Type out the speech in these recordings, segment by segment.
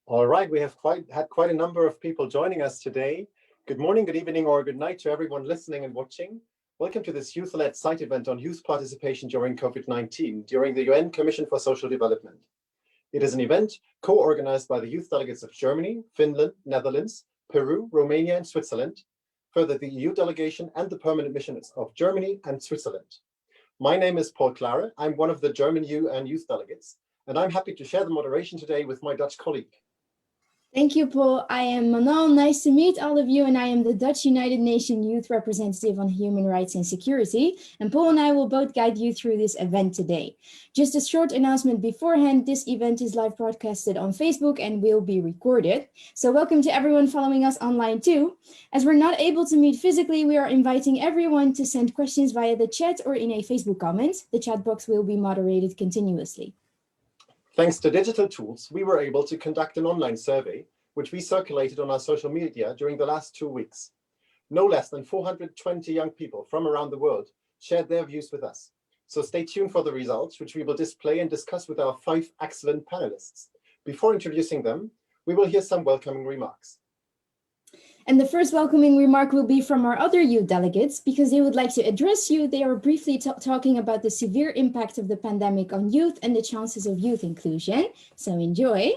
All right, we have had quite a number of people joining us today. Good morning, good evening, or good night to everyone listening and watching. Welcome to this youth-led site event on youth participation during COVID-19 during the UN Commission for Social Development. It is an event co-organized by the youth delegates of Germany, Finland, Netherlands, Peru, Romania, and Switzerland, further the EU delegation and the permanent missions of Germany and Switzerland. My name is Paul Klare. I'm one of the German UN youth delegates, and I'm happy to share the moderation today with my Dutch colleague. Thank you, Paul. I am Manon. Nice to meet all of you, and I am the Dutch United Nations Youth Representative on Human Rights and Security. And Paul and I will both guide you through this event today. Just a short announcement beforehand, this event is live broadcasted on Facebook and will be recorded. So welcome to everyone following us online too. As we're not able to meet physically, we are inviting everyone to send questions via the chat or in a Facebook comment. The chat box will be moderated continuously. Thanks to digital tools, we were able to conduct an online survey, which we circulated on our social media during the last 2 weeks. No less than 420 young people from around the world shared their views with us. So stay tuned for the results, which we will display and discuss with our 5 excellent panelists. Before introducing them, we will hear some welcoming remarks. And the first welcoming remark will be from our other youth delegates, because they would like to address you. They are briefly talking about the severe impact of the pandemic on youth and the chances of youth inclusion. So enjoy.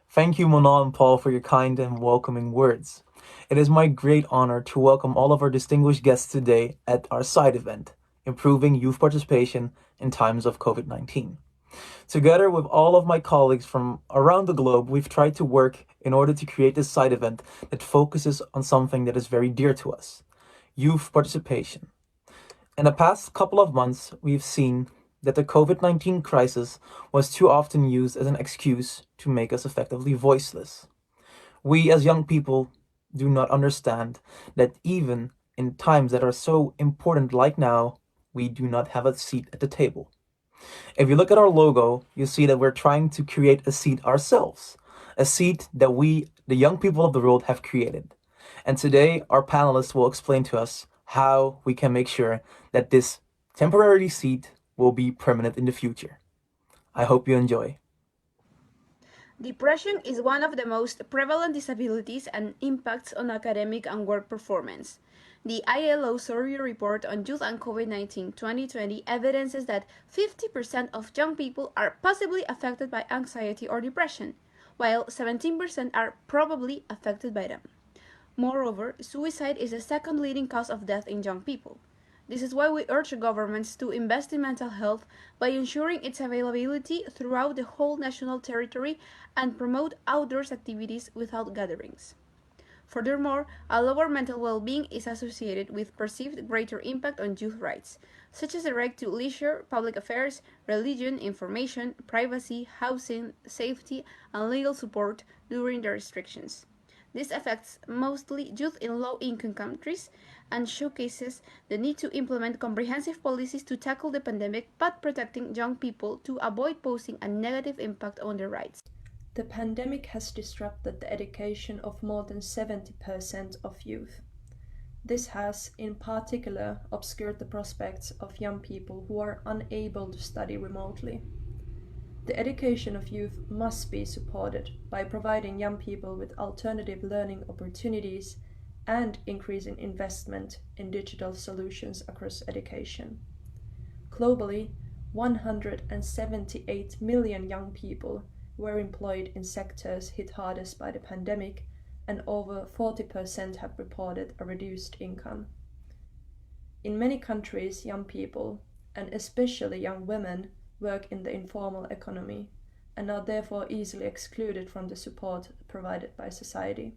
Thank you, Mona and Paul, for your kind and welcoming words. It is my great honor to welcome all of our distinguished guests today at our side event, Improving Youth Participation in Times of COVID-19. Together with all of my colleagues from around the globe, we've tried to work in order to create this side event that focuses on something that is very dear to us, youth participation. In the past couple of months, we've seen that the COVID-19 crisis was too often used as an excuse to make us effectively voiceless. We as young people do not understand that even in times that are so important like now, we do not have a seat at the table. If you look at our logo, you see that we're trying to create a seat ourselves, a seat that we, the young people of the world, have created. And today, our panelists will explain to us how we can make sure that this temporary seat will be permanent in the future. I hope you enjoy. Depression is one of the most prevalent disabilities and impacts on academic and work performance. The ILO survey report on youth and COVID-19 2020 evidences that 50% of young people are possibly affected by anxiety or depression, while 17% are probably affected by them. Moreover, suicide is the second leading cause of death in young people. This is why we urge governments to invest in mental health by ensuring its availability throughout the whole national territory and promote outdoors activities without gatherings. Furthermore, a lower mental well-being is associated with perceived greater impact on youth rights, such as the right to leisure, public affairs, religion, information, privacy, housing, safety, and legal support during the restrictions. This affects mostly youth in low-income countries and showcases the need to implement comprehensive policies to tackle the pandemic, but protecting young people to avoid posing a negative impact on their rights. The pandemic has disrupted the education of more than 70% of youth. This has, in particular, obscured the prospects of young people who are unable to study remotely. The education of youth must be supported by providing young people with alternative learning opportunities and increasing investment in digital solutions across education. Globally, 178 million young people were employed in sectors hit hardest by the pandemic, and over 40% have reported a reduced income. In many countries, young people, and especially young women, work in the informal economy and are therefore easily excluded from the support provided by society.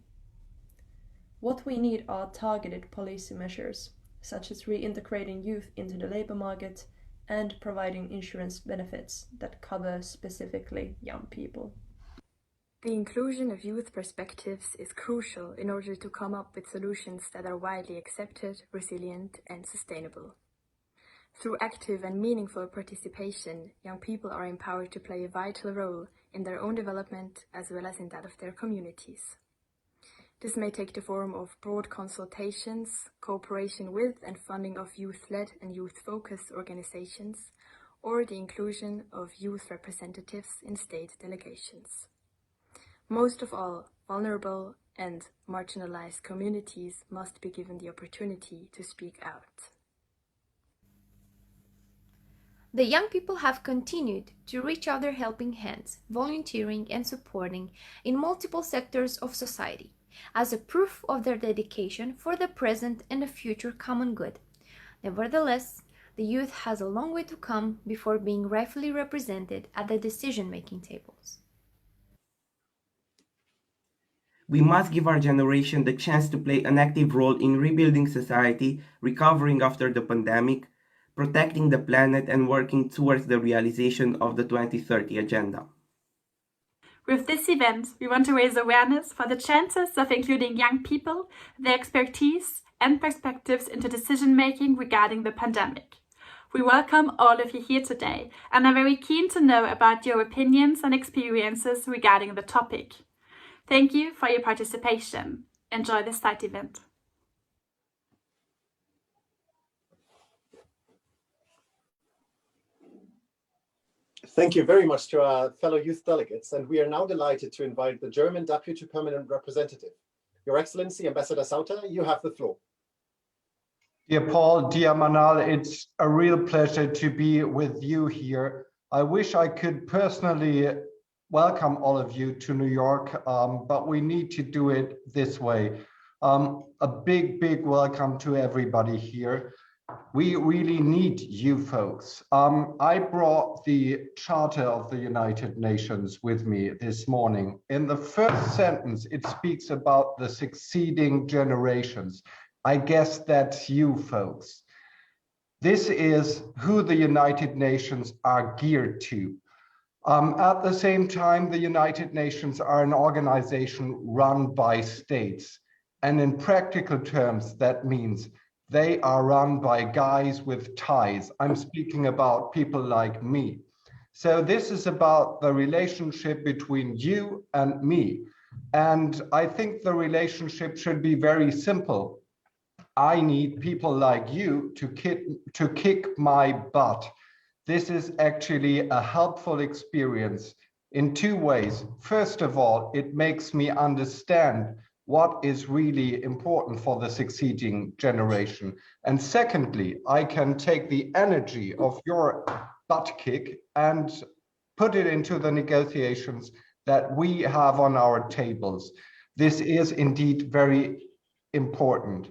What we need are targeted policy measures, such as reintegrating youth into the labor market and providing insurance benefits that cover specifically young people. The inclusion of youth perspectives is crucial in order to come up with solutions that are widely accepted, resilient, and sustainable. Through active and meaningful participation, young people are empowered to play a vital role in their own development as well as in that of their communities. This may take the form of broad consultations, cooperation with and funding of youth-led and youth-focused organizations, or the inclusion of youth representatives in state delegations. Most of all, vulnerable and marginalized communities must be given the opportunity to speak out. The young people have continued to reach out their helping hands, volunteering and supporting in multiple sectors of society, as a proof of their dedication for the present and the future common good. Nevertheless, the youth has a long way to come before being rightfully represented at the decision-making tables. We must give our generation the chance to play an active role in rebuilding society, recovering after the pandemic, protecting the planet, and working towards the realization of the 2030 Agenda. With this event, we want to raise awareness for the chances of including young people, their expertise and perspectives into decision-making regarding the pandemic. We welcome all of you here today and are very keen to know about your opinions and experiences regarding the topic. Thank you for your participation. Enjoy the SideEvent. Thank you very much to our fellow youth delegates, and we are now delighted to invite the German Deputy Permanent Representative. Your Excellency, Ambassador Sauter, you have the floor. Dear Paul, dear Manal, it's a real pleasure to be with you here. I wish I could personally welcome all of you to New York, but we need to do it this way. A big welcome to everybody here. We really need you folks. I brought the Charter of the United Nations with me this morning. In the first sentence, it speaks about the succeeding generations. I guess that's you folks. This is who the United Nations are geared to. At the same time, the United Nations are an organization run by states. And in practical terms, that means they are run by guys with ties. I'm speaking about people like me. So this is about the relationship between you and me. And I think the relationship should be very simple. I need people like you to kick my butt. This is actually a helpful experience in two ways. First of all, it makes me understand what is really important for the succeeding generation. And secondly, I can take the energy of your butt kick and put it into the negotiations that we have on our tables. This is indeed very important.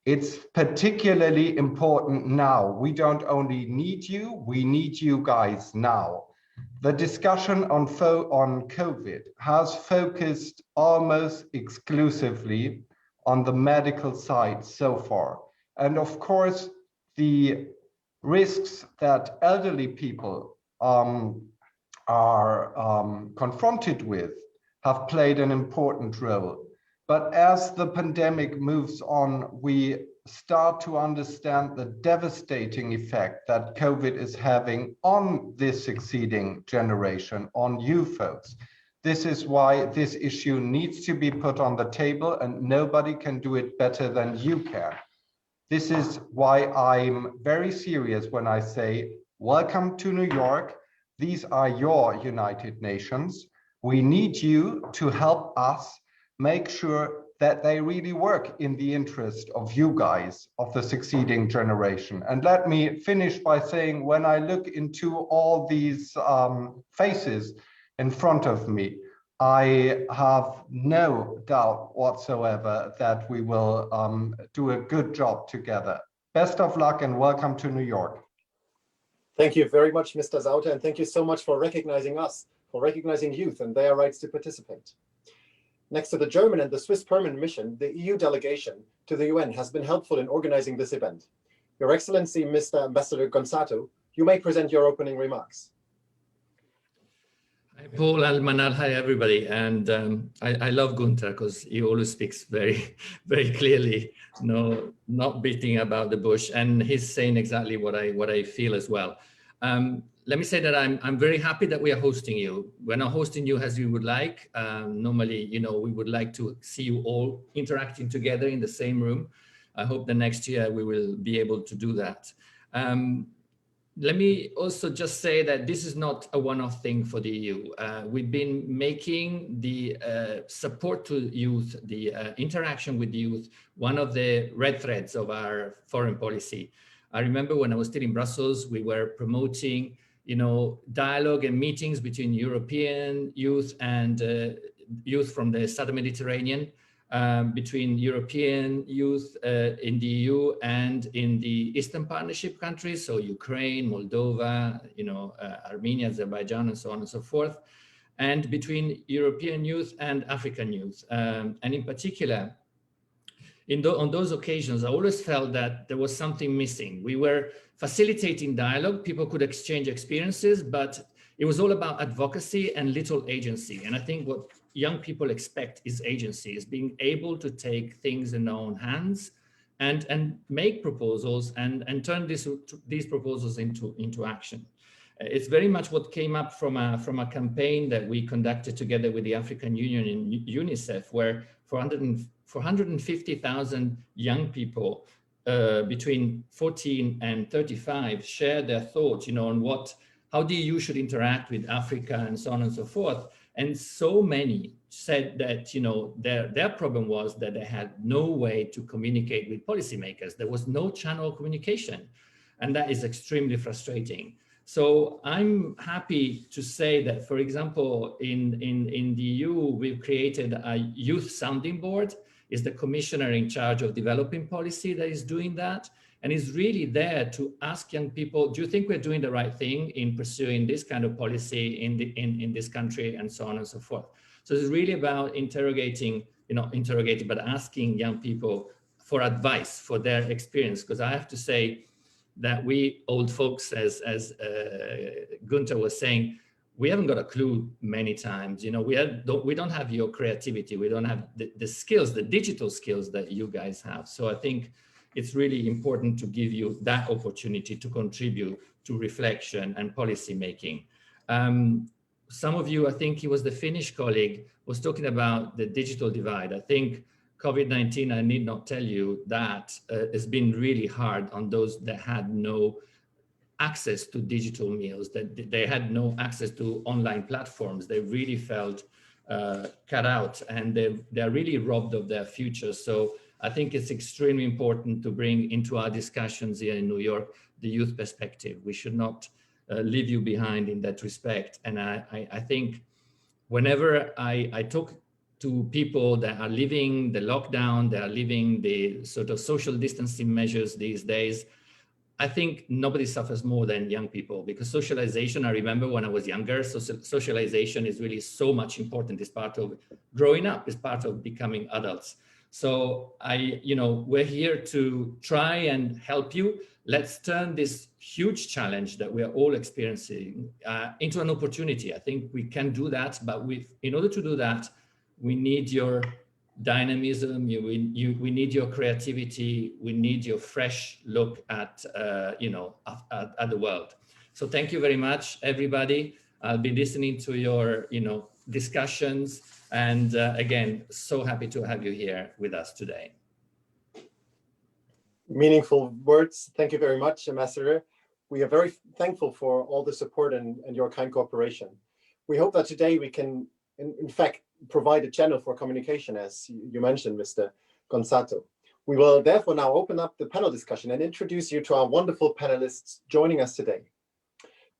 It's particularly important now. We don't only need you, we need you guys now. The discussion on COVID has focused almost exclusively on the medical side so far. And of course, the risks that elderly people are confronted with have played an important role. But as the pandemic moves on, we start to understand the devastating effect that COVID is having on this succeeding generation, on you folks. This is why this issue needs to be put on the table, and nobody can do it better than you can. This is why I'm very serious when I say, welcome to New York. These are your United Nations. We need you to help us make sure that they really work in the interest of you guys, of the succeeding generation. And let me finish by saying, when I look into all these faces in front of me, I have no doubt whatsoever that we will do a good job together. Best of luck and welcome to New York. Thank you very much, Mr. Sauter, and thank you so much for recognizing us, for recognizing youth and their rights to participate. Next to the German and the Swiss permanent mission, the EU delegation to the UN has been helpful in organizing this event. Your Excellency, Mr. Ambassador Gonzato, you may present your opening remarks. Hi, Paul, Manal, hi, everybody. And I love Gunther because he always speaks very clearly, not beating about the bush. And he's saying exactly what I feel as well. Let me say that I'm very happy that we are hosting you. We're not hosting you as you would like. Normally, you know, we would like to see you all interacting together in the same room. I hope the next year we will be able to do that. Let me also just say that this is not a one-off thing for the EU. We've been making the support to youth, the interaction with youth, one of the red threads of our foreign policy. I remember when I was still in Brussels, we were promoting, you know, dialogue and meetings between European youth and youth from the Southern Mediterranean, between European youth in the EU and in the Eastern Partnership countries, so Ukraine, Moldova, you know, Armenia, Azerbaijan, and so on and so forth, and between European youth and African youth. And in particular, on those occasions, I always felt that there was something missing. We were facilitating dialogue, people could exchange experiences, but it was all about advocacy and little agency. And I think what young people expect is agency, is being able to take things in their own hands and make proposals and turn these proposals into action. It's very much what came up from a campaign that we conducted together with the African Union and UNICEF, where 450,000 young people between 14 and 35 shared their thoughts, you know, on how the EU should interact with Africa and so on and so forth. And so many said that, you know, their problem was that they had no way to communicate with policymakers. There was no channel of communication, and that is extremely frustrating. So I'm happy to say that, for example, in the EU, we've created a youth sounding board. Is the commissioner in charge of developing policy that is doing that, and is really there to ask young people, do you think we're doing the right thing in pursuing this kind of policy in this country, and so on and so forth. So it's really about but asking young people for advice, for their experience, because I have to say that we old folks, as Gunther was saying, we haven't got a clue many times. You know, we don't have your creativity. We don't have the skills, the digital skills that you guys have. So I think it's really important to give you that opportunity to contribute to reflection and policy making. Some of you, I think it was the Finnish colleague, was talking about the digital divide. I think COVID-19, I need not tell you that has been really hard on those that had no access to digital meals, that they had no access to online platforms. They really felt cut out, and they're really robbed of their future. So I think it's extremely important to bring into our discussions here in New York the youth perspective. We should not leave you behind in that respect. And I think whenever I talk to people that are living the lockdown, that are living the sort of social distancing measures these days, I think nobody suffers more than young people, because socialization, I remember when I was younger, socialization is really so much important. It's part of growing up, it's part of becoming adults. So we're here to try and help you. Let's turn this huge challenge that we are all experiencing into an opportunity. I think we can do that, but in order to do that, we need your dynamism, we need your creativity, we need your fresh look at the world. So thank you very much, everybody. I'll be listening to your discussions, and again, so happy to have you here with us today. Meaningful words. Thank you very much, Ambassador. We are very thankful for all the support and your kind cooperation. We hope that today we can, in fact, provide a channel for communication, as you mentioned, Mr. Gonzato. We will therefore now open up the panel discussion and introduce you to our wonderful panelists joining us today.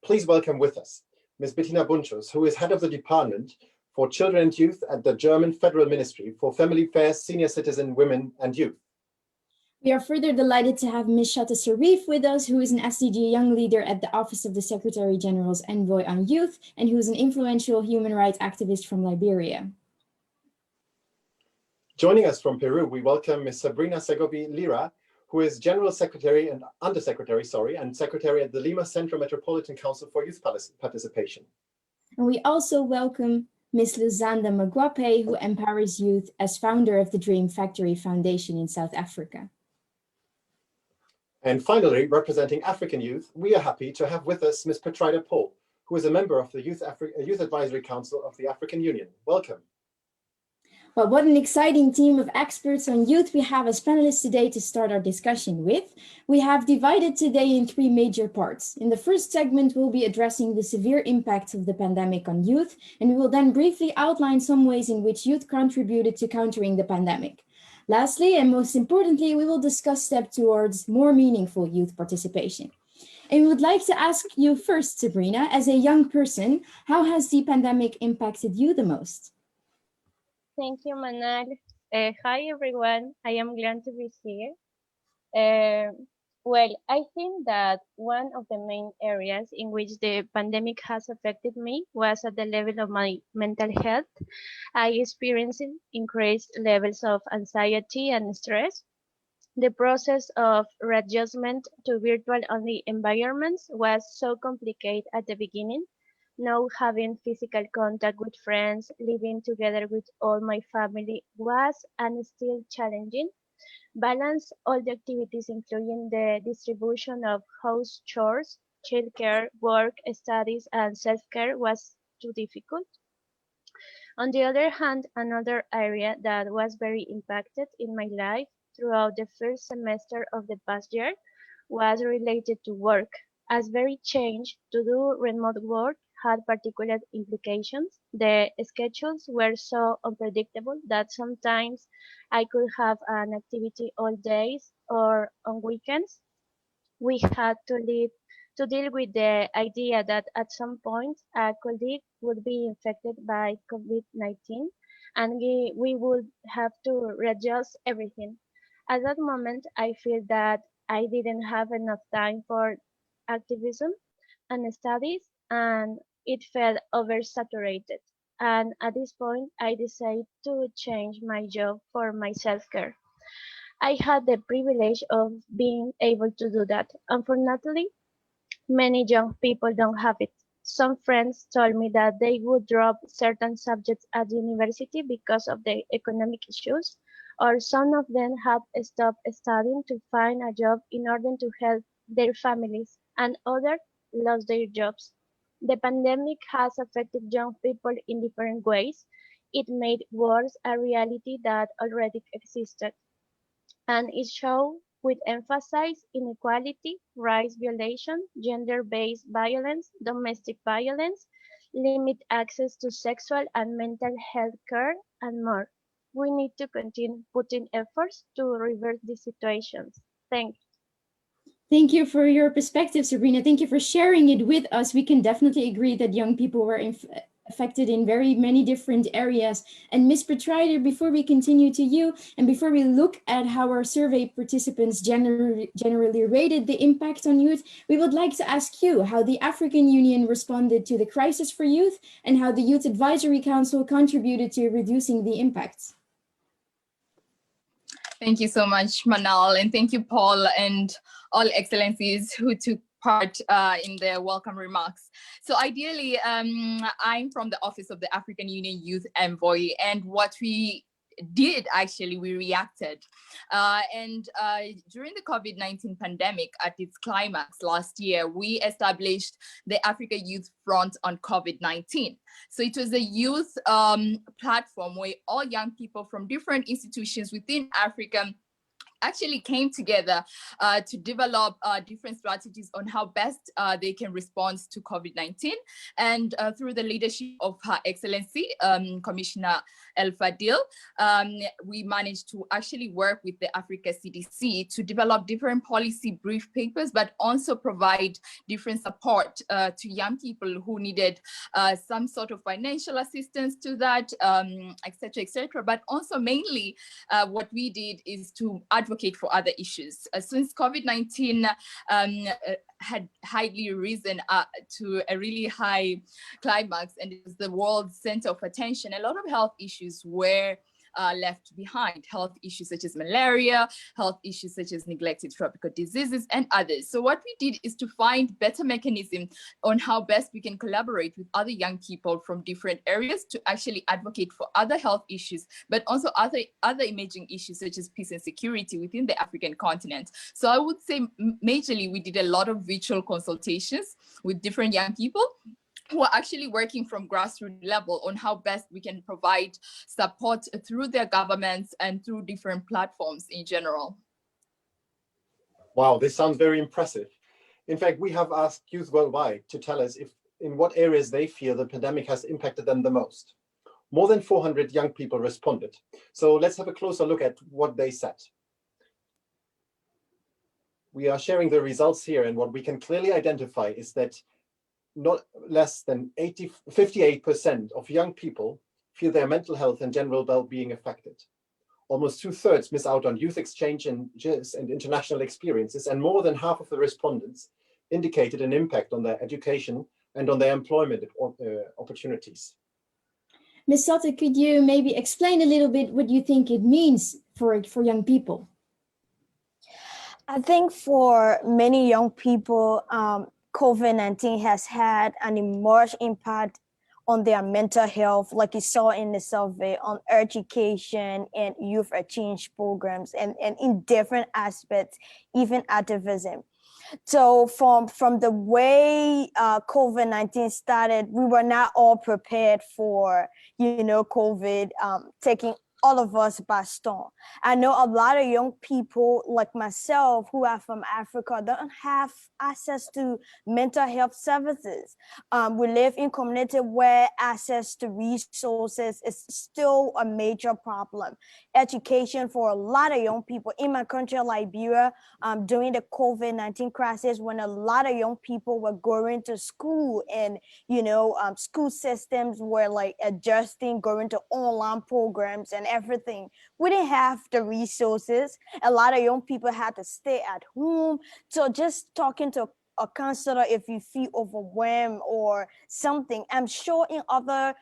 Please welcome with us Ms. Bettina Bunchus, who is head of the Department for Children and Youth at the German Federal Ministry for Family Affairs, Senior Citizen, Women and Youth. We are further delighted to have Ms. Shatta Sarif with us, who is an SDG Young Leader at the Office of the Secretary General's Envoy on Youth, and who is an influential human rights activist from Liberia. Joining us from Peru, we welcome Ms. Sabrina Segovia Lira, who is General Secretary and Undersecretary, and Secretary at the Lima Central Metropolitan Council for Youth Participation. And we also welcome Ms. Luzanda Magwape, who empowers youth as founder of the Dream Factory Foundation in South Africa. And finally, representing African youth, we are happy to have with us Ms. Petrida Paul, who is a member of the Youth Advisory Council of the African Union. Welcome. Well, what an exciting team of experts on youth we have as panelists today to start our discussion with. We have divided today in three major parts. In the first segment, we'll be addressing the severe impacts of the pandemic on youth, and we will then briefly outline some ways in which youth contributed to countering the pandemic. Lastly, and most importantly, we will discuss steps towards more meaningful youth participation. And we would like to ask you first, Sabrina, as a young person, how has the pandemic impacted you the most? Thank you, Manal. Hi, everyone. I am glad to be here. Well, I think that one of the main areas in which the pandemic has affected me was at the level of my mental health. I experienced increased levels of anxiety and stress. The process of readjustment to virtual-only environments was so complicated at the beginning. Now having physical contact with friends, living together with all my family was and still challenging. Balance all the activities, including the distribution of house chores, childcare, work, studies, and self-care was too difficult. On the other hand, another area that was very impacted in my life throughout the first semester of the past year was related to work, as very change to do remote work had particular implications. The schedules were so unpredictable that sometimes I could have an activity all days or on weekends. We had to deal with the idea that at some point a colleague would be infected by COVID-19 and we would have to readjust everything. At that moment, I feel that I didn't have enough time for activism and studies, and it felt oversaturated. And at this point, I decided to change my job for my self-care. I had the privilege of being able to do that. Unfortunately, many young people don't have it. Some friends told me that they would drop certain subjects at university because of the economic issues, or some of them have stopped studying to find a job in order to help their families, and others lost their jobs. The pandemic has affected young people in different ways. It made worse a reality that already existed, and it showed with emphasis inequality, rights violation, gender-based violence, domestic violence, limit access to sexual and mental health care, and more. We need to continue putting efforts to reverse these situations. Thank you. Thank you for your perspective, Sabrina. Thank you for sharing it with us. We can definitely agree that young people were affected in very many different areas. And Ms. Petrida, before we continue to you, and before we look at how our survey participants generally rated the impact on youth, we would like to ask you how the African Union responded to the crisis for youth and how the Youth Advisory Council contributed to reducing the impacts. Thank you so much, Manal, and thank you, Paul, and all excellencies who took part in the welcome remarks. So ideally, I'm from the Office of the African Union Youth Envoy, and what we did actually, we reacted. During the COVID-19 pandemic at its climax last year, we established the Africa Youth Front on COVID-19. So it was a youth platform where all young people from different institutions within Africa actually came together to develop different strategies on how best they can respond to COVID-19. And through the leadership of Her Excellency, Commissioner El Fadil, we managed to actually work with the Africa CDC to develop different policy brief papers, but also provide different support to young people who needed some sort of financial assistance to that, etc. But also mainly what we did is to advocate for other issues. Since COVID-19 had highly risen to a really high climax and it was the world's center of attention, a lot of health issues were left behind, health issues such as malaria, health issues such as neglected tropical diseases, and others. So what we did is to find better mechanism on how best we can collaborate with other young people from different areas to actually advocate for other health issues, but also other emerging issues such as peace and security within the African continent. So I would say majorly we did a lot of virtual consultations with different young people who are actually working from grassroots level on how best we can provide support through their governments and through different platforms in general. Wow, this sounds very impressive. In fact, we have asked youth worldwide to tell us in what areas they feel the pandemic has impacted them the most. More than 400 young people responded. So let's have a closer look at what they said. We are sharing the results here, and what we can clearly identify is that not less than 58% of young people feel their mental health and general well-being affected. Almost 2/3 miss out on youth exchanges and international experiences, and more than half of the respondents indicated an impact on their education and on their employment opportunities. Ms. Sotte, could you maybe explain a little bit what you think it means for young people? I think for many young people, COVID-19 has had an immense impact on their mental health, like you saw in the survey, on education and youth exchange programs, and in different aspects, even activism. So from the way COVID-19 started, we were not all prepared for, COVID taking all of us by storm. I know a lot of young people like myself who are from Africa don't have access to mental health services. We live in community where access to resources is still a major problem. Education for a lot of young people in my country, Liberia, during the COVID-19 crisis, when a lot of young people were going to school and, school systems were like adjusting, going to online programs and everything. We didn't have the resources. A lot of young people had to stay at home. So just talking to a counselor if you feel overwhelmed or something. I'm sure in other,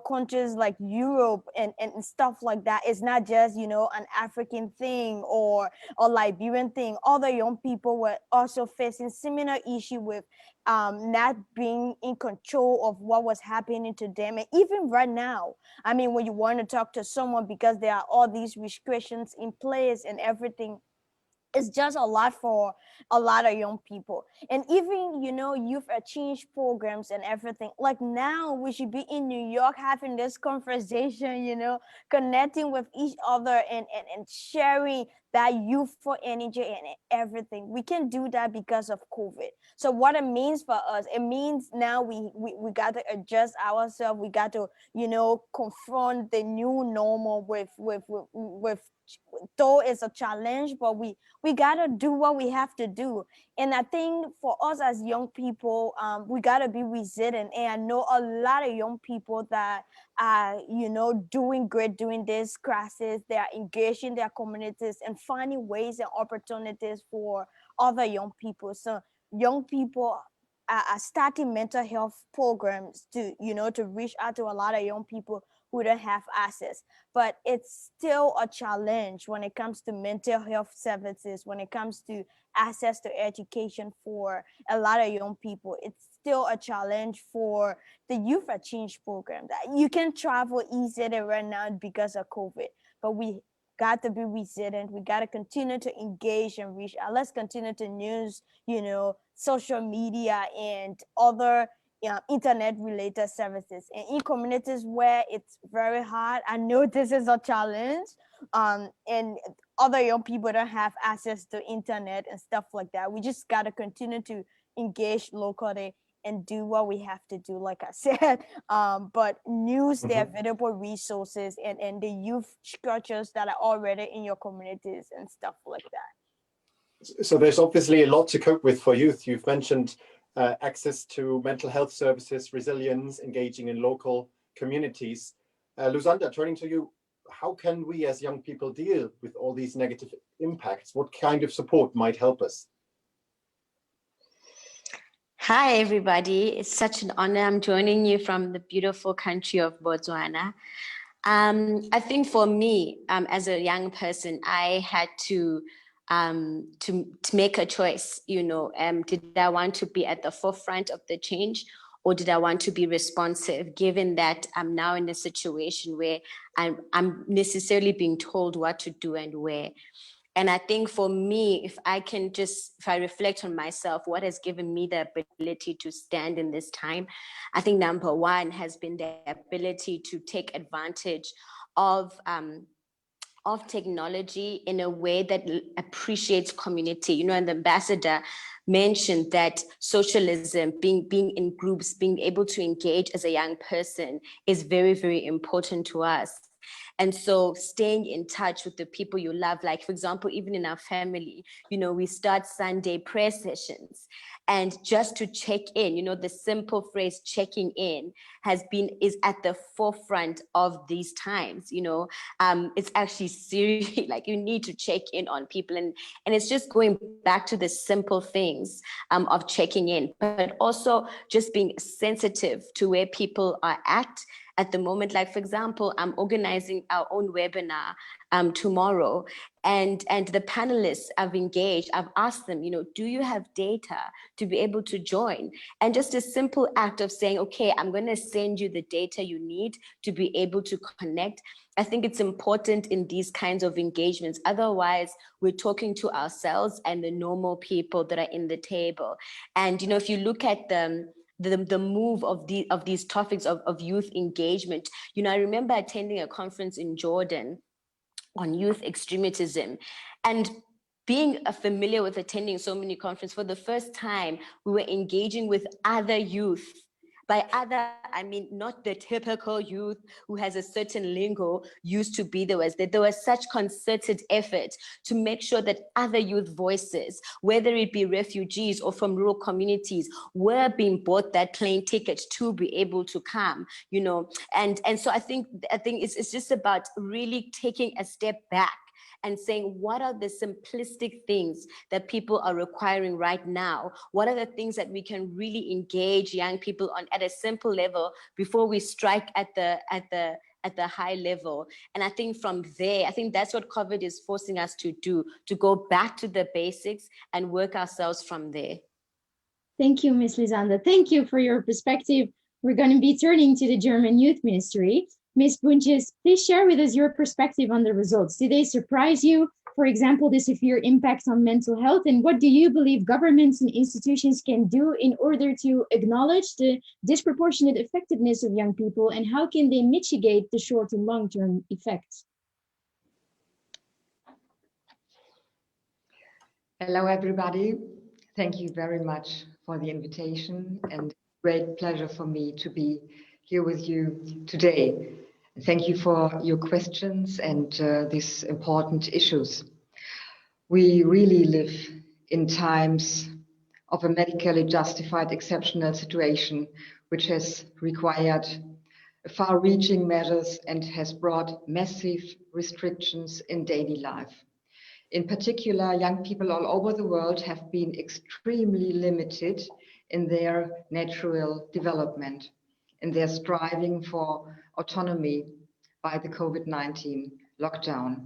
countries like Europe and stuff like that, it's not just, an African thing or a Liberian thing. Other young people were also facing similar issue with not being in control of what was happening to them. And even right now, I mean, when you want to talk to someone because there are all these restrictions in place and everything, it's just a lot for a lot of young people. And even, youth exchange programs and everything. Like now we should be in New York having this conversation, connecting with each other and sharing that youthful energy and everything. We can do that because of COVID. So what it means for us, it means now we got to adjust ourselves. We got to, confront the new normal with though it's a challenge, but we gotta do what we have to do. And I think for us as young people, we gotta be resilient. And I know a lot of young people that are, doing great during this crisis. They are engaging their communities and finding ways and opportunities for other young people. So young people are starting mental health programs to reach out to a lot of young people who don't have access. But it's still a challenge when it comes to mental health services, when it comes to access to education for a lot of young people. It's still a challenge for the youth exchange program. That you can travel easier right now because of COVID, but we got to be resilient. We got to continue to engage and reach out. Let's continue to use, social media and other internet-related services. And in communities where it's very hard, I know this is a challenge, and other young people don't have access to internet and stuff like that. We just got to continue to engage locally and do what we have to do, like I said, but use the available resources and the youth structures that are already in your communities and stuff like that. So there's obviously a lot to cope with for youth. You've mentioned access to mental health services, resilience, engaging in local communities. Lusanda, turning to you, how can we as young people deal with all these negative impacts? What kind of support might help us? Hi, everybody. It's such an honor. I'm joining you from the beautiful country of Botswana. I think for me, as a young person, I had to make a choice. You know, did I want to be at the forefront of the change, or did I want to be responsive? Given that I'm now in a situation where I'm necessarily being told what to do and where. And I think for me, if I reflect on myself, what has given me the ability to stand in this time, I think number one has been the ability to take advantage of technology in a way that appreciates community. You know, and the ambassador mentioned that socialism, being in groups, being able to engage as a young person is very, very important to us. And so staying in touch with the people you love, like for example, even in our family, you know, we start Sunday prayer sessions, and just to check in, you know, the simple phrase checking in is at the forefront of these times. You know, it's actually serious. Like, you need to check in on people, and it's just going back to the simple things of checking in, but also just being sensitive to where people are at the moment. Like, for example, I'm organizing our own webinar tomorrow, and the panelists I've engaged, I've asked them, you know, do you have data to be able to join? And just a simple act of saying, okay, I'm going to send you the data you need to be able to connect. I think it's important in these kinds of engagements. Otherwise, we're talking to ourselves and the normal people that are in the table. And, you know, if you look at the move of these topics of youth engagement, you know, I remember attending a conference in Jordan on youth extremism, and being familiar with attending so many conferences, for the first time, we were engaging with other youth. By other, I mean not the typical youth who has a certain lingo used to be. There was such concerted effort to make sure that other youth voices, whether it be refugees or from rural communities, were being bought that plane ticket to be able to come, you know. And so I think it's just about really taking a step back and saying, what are the simplistic things that people are requiring right now? What are the things that we can really engage young people on at a simple level before we strike at the high level? And I think from there, I think that's what COVID is forcing us to do, to go back to the basics and work ourselves from there. Thank you, Ms. Lisander. Thank you for your perspective. We're going to be turning to the German Youth Ministry. Ms. Bunches, please share with us your perspective on the results. Did they surprise you? For example, the severe impact on mental health, and what do you believe governments and institutions can do in order to acknowledge the disproportionate effectiveness of young people, and how can they mitigate the short and long-term effects? Hello, everybody. Thank you very much for the invitation, and great pleasure for me to be here with you today. Thank you for your questions and these important issues. We really live in times of a medically justified exceptional situation, which has required far-reaching measures and has brought massive restrictions in daily life. In particular, young people all over the world have been extremely limited in their natural development, in their striving for autonomy by the COVID-19 lockdown.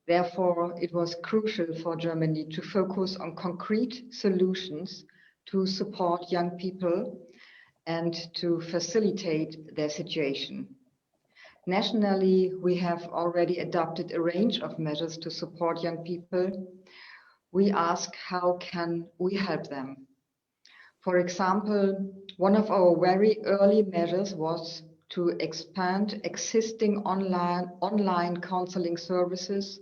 Therefore, it was crucial for Germany to focus on concrete solutions to support young people and to facilitate their situation. Nationally, we have already adopted a range of measures to support young people. We ask, how can we help them? For example, one of our very early measures was to expand existing online counseling services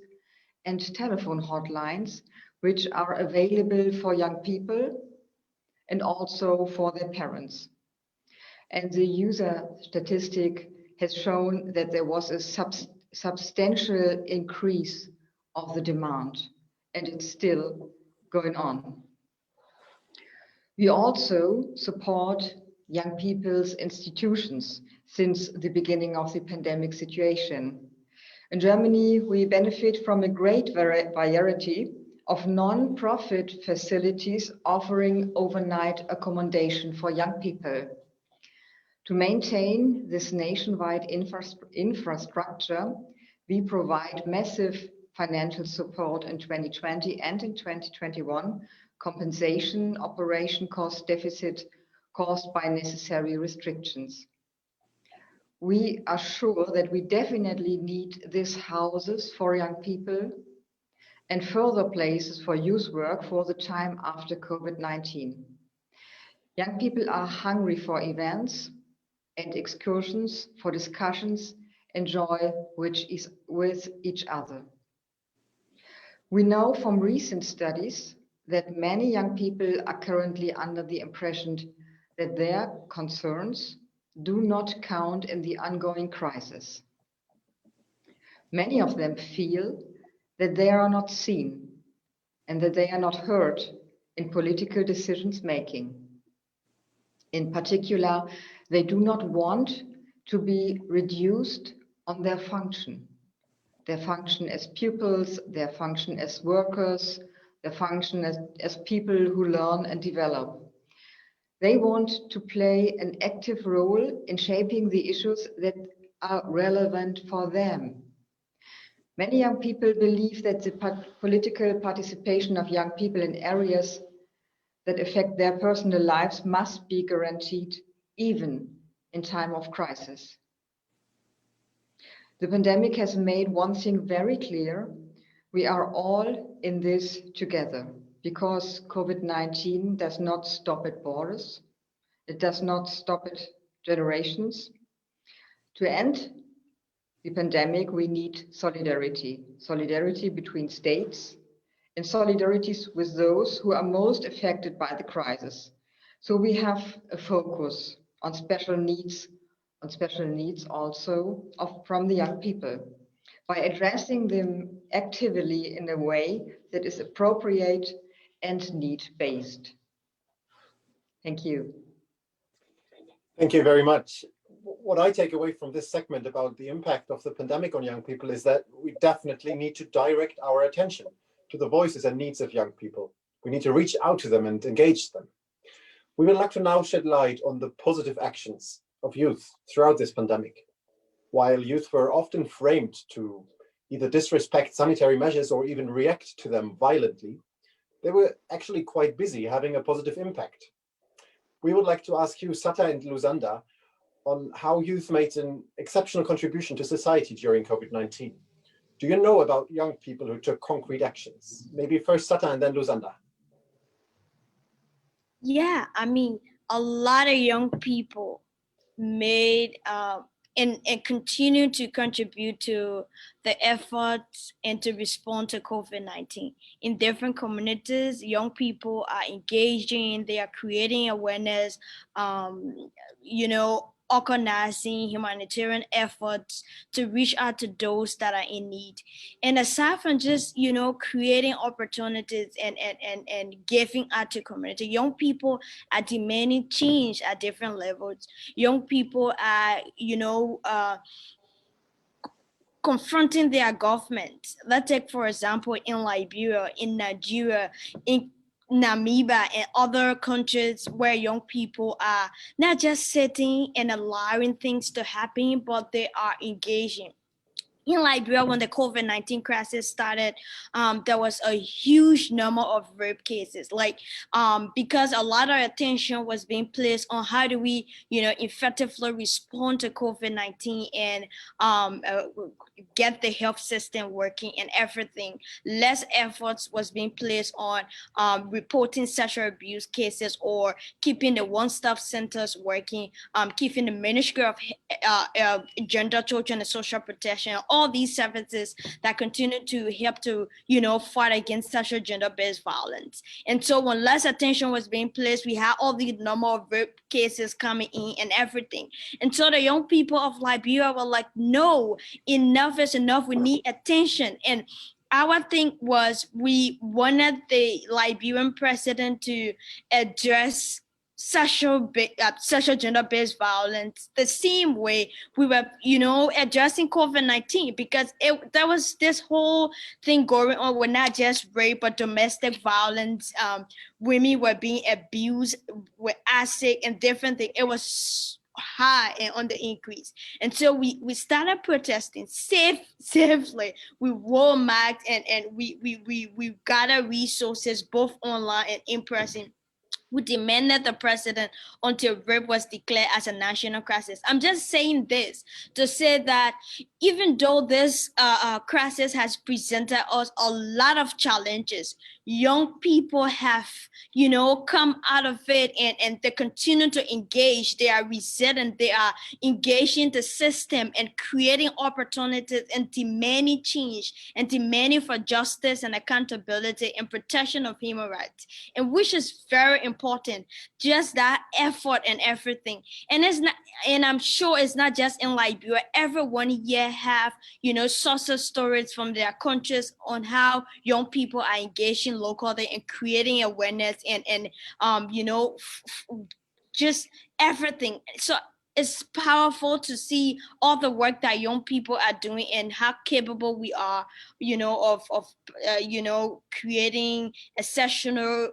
and telephone hotlines, which are available for young people and also for their parents. And the user statistic has shown that there was a substantial increase of the demand, and it's still going on. We also support young people's institutions since the beginning of the pandemic situation. In Germany, we benefit from a great variety of non-profit facilities offering overnight accommodation for young people. To maintain this nationwide infrastructure, we provide massive financial support in 2020 and in 2021, compensation operation cost deficit caused by necessary restrictions. We are sure that we definitely need these houses for young people and further places for youth work for the time after COVID-19. Young people are hungry for events and excursions, for discussions and joy with each other. We know from recent studies that many young people are currently under the impression that their concerns do not count in the ongoing crisis. Many of them feel that they are not seen and that they are not heard in political decisions making. In particular, they do not want to be reduced on their function as pupils, their function as workers, their function as people who learn and develop. They want to play an active role in shaping the issues that are relevant for them. Many young people believe that the political participation of young people in areas that affect their personal lives must be guaranteed even in time of crisis. The pandemic has made one thing very clear. We are all in this together because COVID-19 does not stop at borders. It does not stop at generations. To end the pandemic, we need solidarity. Solidarity between states and solidarities with those who are most affected by the crisis. So we have a focus on special needs also from the young people by addressing them actively in a way that is appropriate and need-based. Thank you. Thank you very much. What I take away from this segment about the impact of the pandemic on young people is that we definitely need to direct our attention to the voices and needs of young people. We need to reach out to them and engage them. We would like to now shed light on the positive actions of youth throughout this pandemic. While youth were often framed to either disrespect sanitary measures or even react to them violently, they were actually quite busy having a positive impact. We would like to ask you, Sata and Lusanda, on how youth made an exceptional contribution to society during COVID-19. Do you know about young people who took concrete actions? Maybe first Sata and then Lusanda. Yeah, I mean, a lot of young people made and continue to contribute to the efforts and to respond to COVID-19. In different communities, young people are engaging, they are creating awareness, organizing humanitarian efforts to reach out to those that are in need. And aside from just, creating opportunities and giving out to community, young people are demanding change at different levels. Young people are, confronting their government. Let's take, for example, in Liberia, in Nigeria, in Namibia and other countries where young people are not just sitting and allowing things to happen, but they are engaging. In Liberia, when the COVID-19 crisis started, there was a huge number of rape cases, because a lot of attention was being placed on how do we, effectively respond to COVID-19 and get the health system working and everything. Less efforts was being placed on reporting sexual abuse cases or keeping the one-stop centers working, keeping the Ministry of Gender, Children and Social Protection, all these services that continue to help to, fight against sexual gender-based violence. And so when less attention was being placed, we had all the number of rape cases coming in and everything. And so the young people of Liberia were like, no, enough is enough. We need attention. And our thing was we wanted the Liberian president to address social gender-based violence the same way we were, addressing COVID-19, because there was this whole thing going on with not just rape but domestic violence. Women were being abused with acid and different things. It was high and on the increase. And so we started protesting safely. We wore masks and we gathered resources both online and in person. We demanded the president until rape was declared as a national crisis. I'm just saying this to say that even though this crisis has presented us a lot of challenges, young people have, come out of it and they continue to engage. They are resilient. They are engaging the system and creating opportunities and demanding change and demanding for justice and accountability and protection of human rights, and which is very important. Just that effort and everything. And it's not, and I'm sure it's not just in Liberia. Everyone here have, success stories from their countries on how young people are engaging locally and creating awareness and just everything. So it's powerful to see all the work that young people are doing and how capable we are, of creating exceptional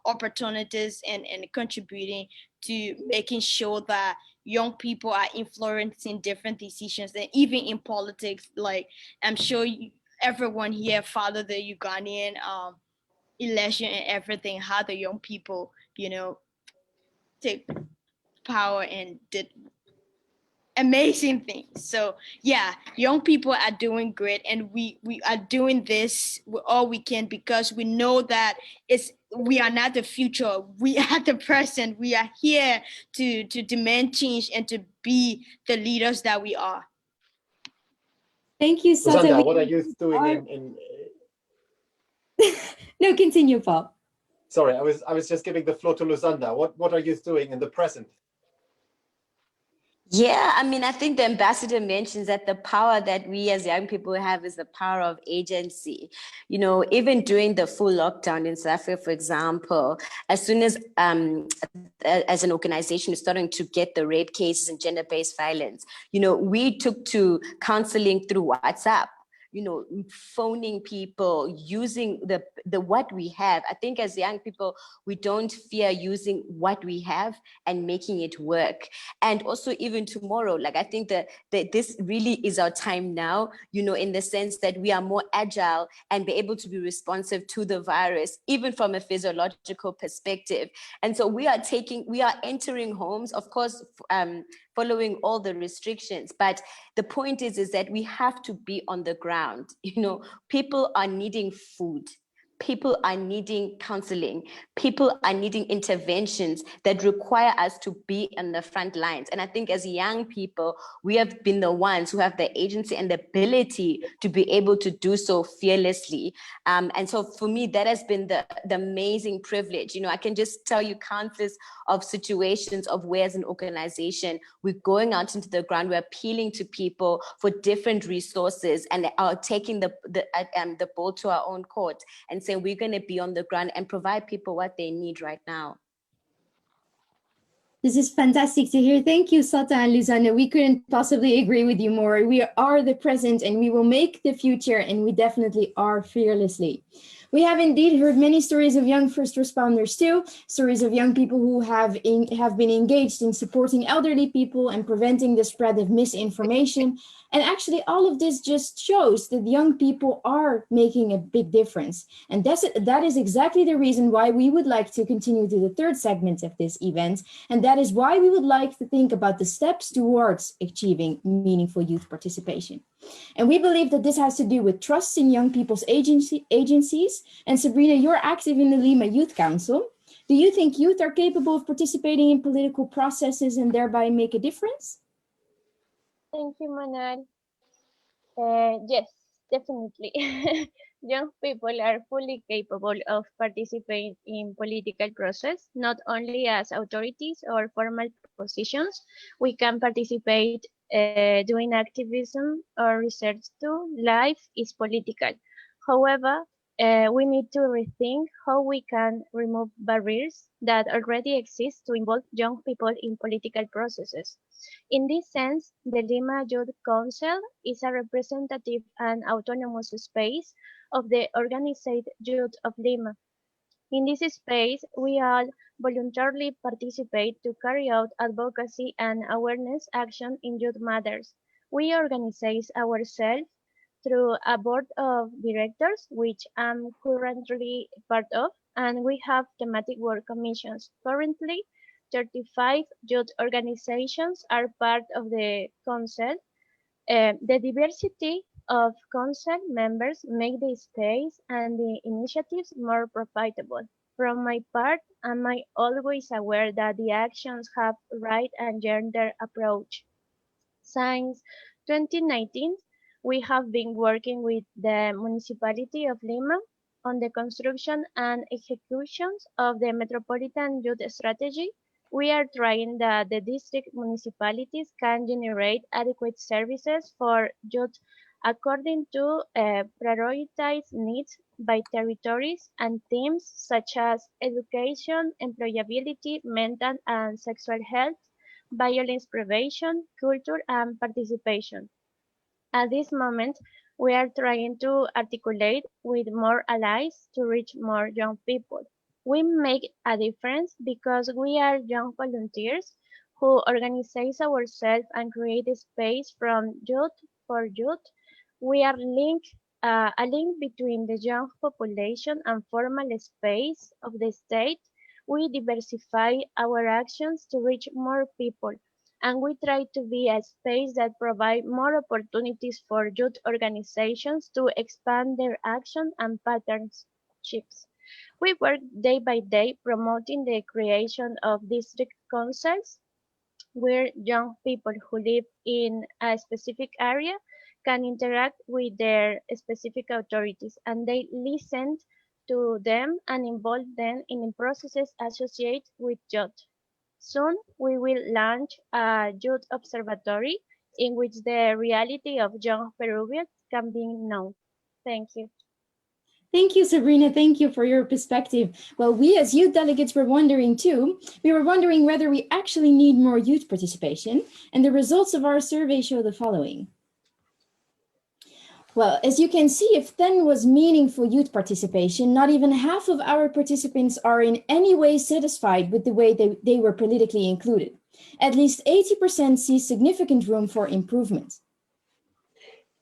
opportunities and contributing to making sure that young people are influencing different decisions, and even in politics. Like, I'm sure everyone here followed the Ugandan election and everything, how the young people, take power and did amazing things. So yeah, young people are doing great, and we are doing this all we can because we know that we are not the future, we are the present. We are here to demand change and to be the leaders that we are. Thank you, Sata. Luzanda, what are you doing in No, continue, Paul. Sorry, I was just giving the floor to Luzanda. What are you doing in the present? Yeah, I mean, I think the ambassador mentions that the power that we as young people have is the power of agency. Even during the full lockdown in South Africa, for example, as soon as an organization is starting to get the rape cases and gender-based violence, we took to counseling through WhatsApp, phoning people, using the what we have. I think as young people, we don't fear using what we have and making it work. And also even tomorrow, like I think that this really is our time now, in the sense that we are more agile and be able to be responsive to the virus, even from a physiological perspective. And so we are entering homes, of course, following all the restrictions. But the point is that we have to be on the ground. People are needing food. People are needing counseling. People are needing interventions that require us to be on the front lines. And I think as young people, we have been the ones who have the agency and the ability to be able to do so fearlessly. And so for me, that has been the amazing privilege. I can just tell you countless of situations of where as an organization, we're going out into the ground, we're appealing to people for different resources and are taking the ball to our own court and saying we're going to be on the ground and provide people what they need right now. This is fantastic to hear. Thank you, Sata and Luzanda. We couldn't possibly agree with you more. We are the present and we will make the future, and we definitely are fearlessly. We have indeed heard many stories of young first responders too, stories of young people who have been engaged in supporting elderly people and preventing the spread of misinformation. And actually, all of this just shows that young people are making a big difference. And that is exactly the reason why we would like to continue to the third segment of this event. And that is why we would like to think about the steps towards achieving meaningful youth participation. And we believe that this has to do with trust in young people's agencies. And Sabrina, you're active in the Lima Youth Council. Do you think youth are capable of participating in political processes and thereby make a difference? Thank you, Manal. Yes, definitely. Young people are fully capable of participating in political process, not only as authorities or formal positions. We can participate doing activism or research too. Life is political. However, we need to rethink how we can remove barriers that already exist to involve young people in political processes. In this sense, the Lima Youth Council is a representative and autonomous space of the organized youth of Lima. In this space, we all voluntarily participate to carry out advocacy and awareness action in youth matters. We organize ourselves through a board of directors, which I'm currently part of, and we have thematic work commissions. Currently, 35 youth organizations are part of the council. The diversity of council members make the space and the initiatives more profitable. From my part, am I always aware that the actions have right and gender approach. Since 2019, we have been working with the municipality of Lima on the construction and executions of the Metropolitan Youth Strategy. We are trying that the district municipalities can generate adequate services for youth according to prioritized needs by territories and themes such as education, employability, mental and sexual health, violence prevention, culture, and participation. At this moment, we are trying to articulate with more allies to reach more young people. We make a difference because we are young volunteers who organize ourselves and create a space from youth for youth. We are a link between the young population and formal space of the state. We diversify our actions to reach more people, and we try to be a space that provides more opportunities for youth organizations to expand their action and partnerships. We work day by day promoting the creation of district councils where young people who live in a specific area can interact with their specific authorities, and they listen to them and involve them in processes associated with youth. Soon, we will launch a youth observatory in which the reality of young Peruvians can be known. Thank you. Thank you, Sabrina. Thank you for your perspective. Well, we as youth delegates were wondering too. We were wondering whether we actually need more youth participation, and the results of our survey show the following. Well, as you can see, if then was meaningful youth participation, not even half of our participants are in any way satisfied with the way they were politically included. At least 80% see significant room for improvement.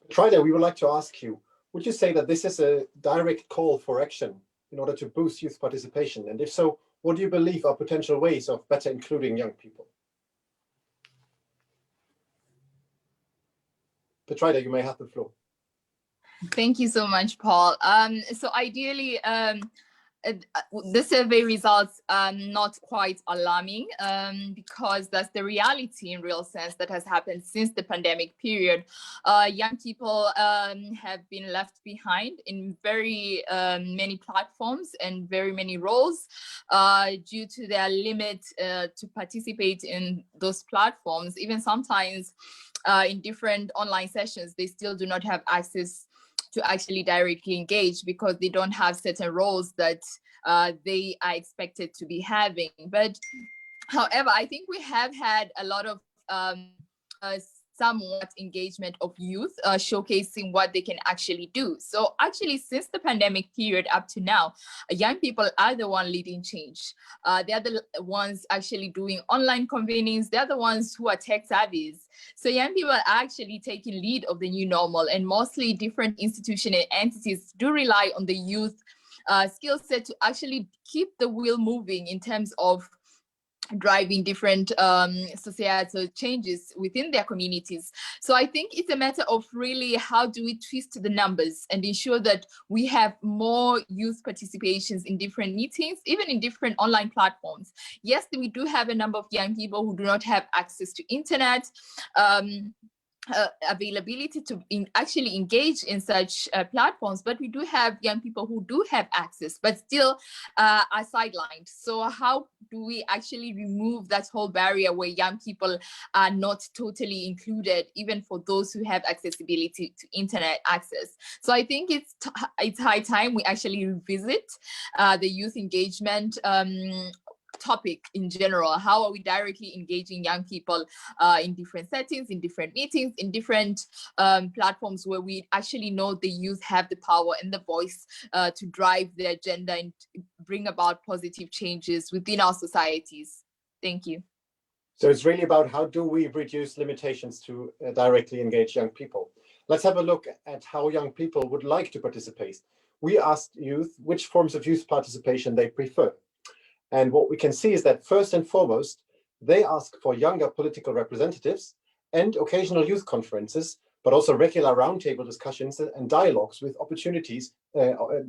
Trida, we would like to ask you, would you say that this is a direct call for action in order to boost youth participation? And if so, what do you believe are potential ways of better including young people? Petrida, you may have the floor. Thank you so much, Paul. So ideally, the survey results are not quite alarming because that's the reality in real sense that has happened since the pandemic period. Young people have been left behind in very many platforms and very many roles due to their limit to participate in those platforms. Even sometimes in different online sessions, they still do not have access to actually directly engage because they don't have certain roles that they are expected to be having. But however, I think we have had a lot of somewhat engagement of youth showcasing what they can actually do. So actually, since the pandemic period up to now, young people are the one leading change. They're the ones actually doing online convenings. They're the ones who are tech savvies. So young people are actually taking lead of the new normal, and mostly different institutions and entities do rely on the youth skill set to actually keep the wheel moving in terms of driving different societal changes within their communities. So I think it's a matter of really how do we twist the numbers and ensure that we have more youth participations in different meetings, even in different online platforms. Yes, we do have a number of young people who do not have access to internet, availability to actually engage in such platforms, but we do have young people who do have access but still are sidelined. So how do we actually remove that whole barrier where young people are not totally included, even for those who have accessibility to internet access? So I think it's high time we actually revisit the youth engagement topic in general. How are we directly engaging young people in different settings, in different meetings, in different platforms where we actually know the youth have the power and the voice to drive the agenda and bring about positive changes within our societies. Thank you. So it's really about how do we reduce limitations to directly engage young people. Let's have a look at how young people would like to participate. We asked youth which forms of youth participation they prefer. And what we can see is that first and foremost, they ask for younger political representatives and occasional youth conferences, but also regular roundtable discussions and dialogues with opportunities,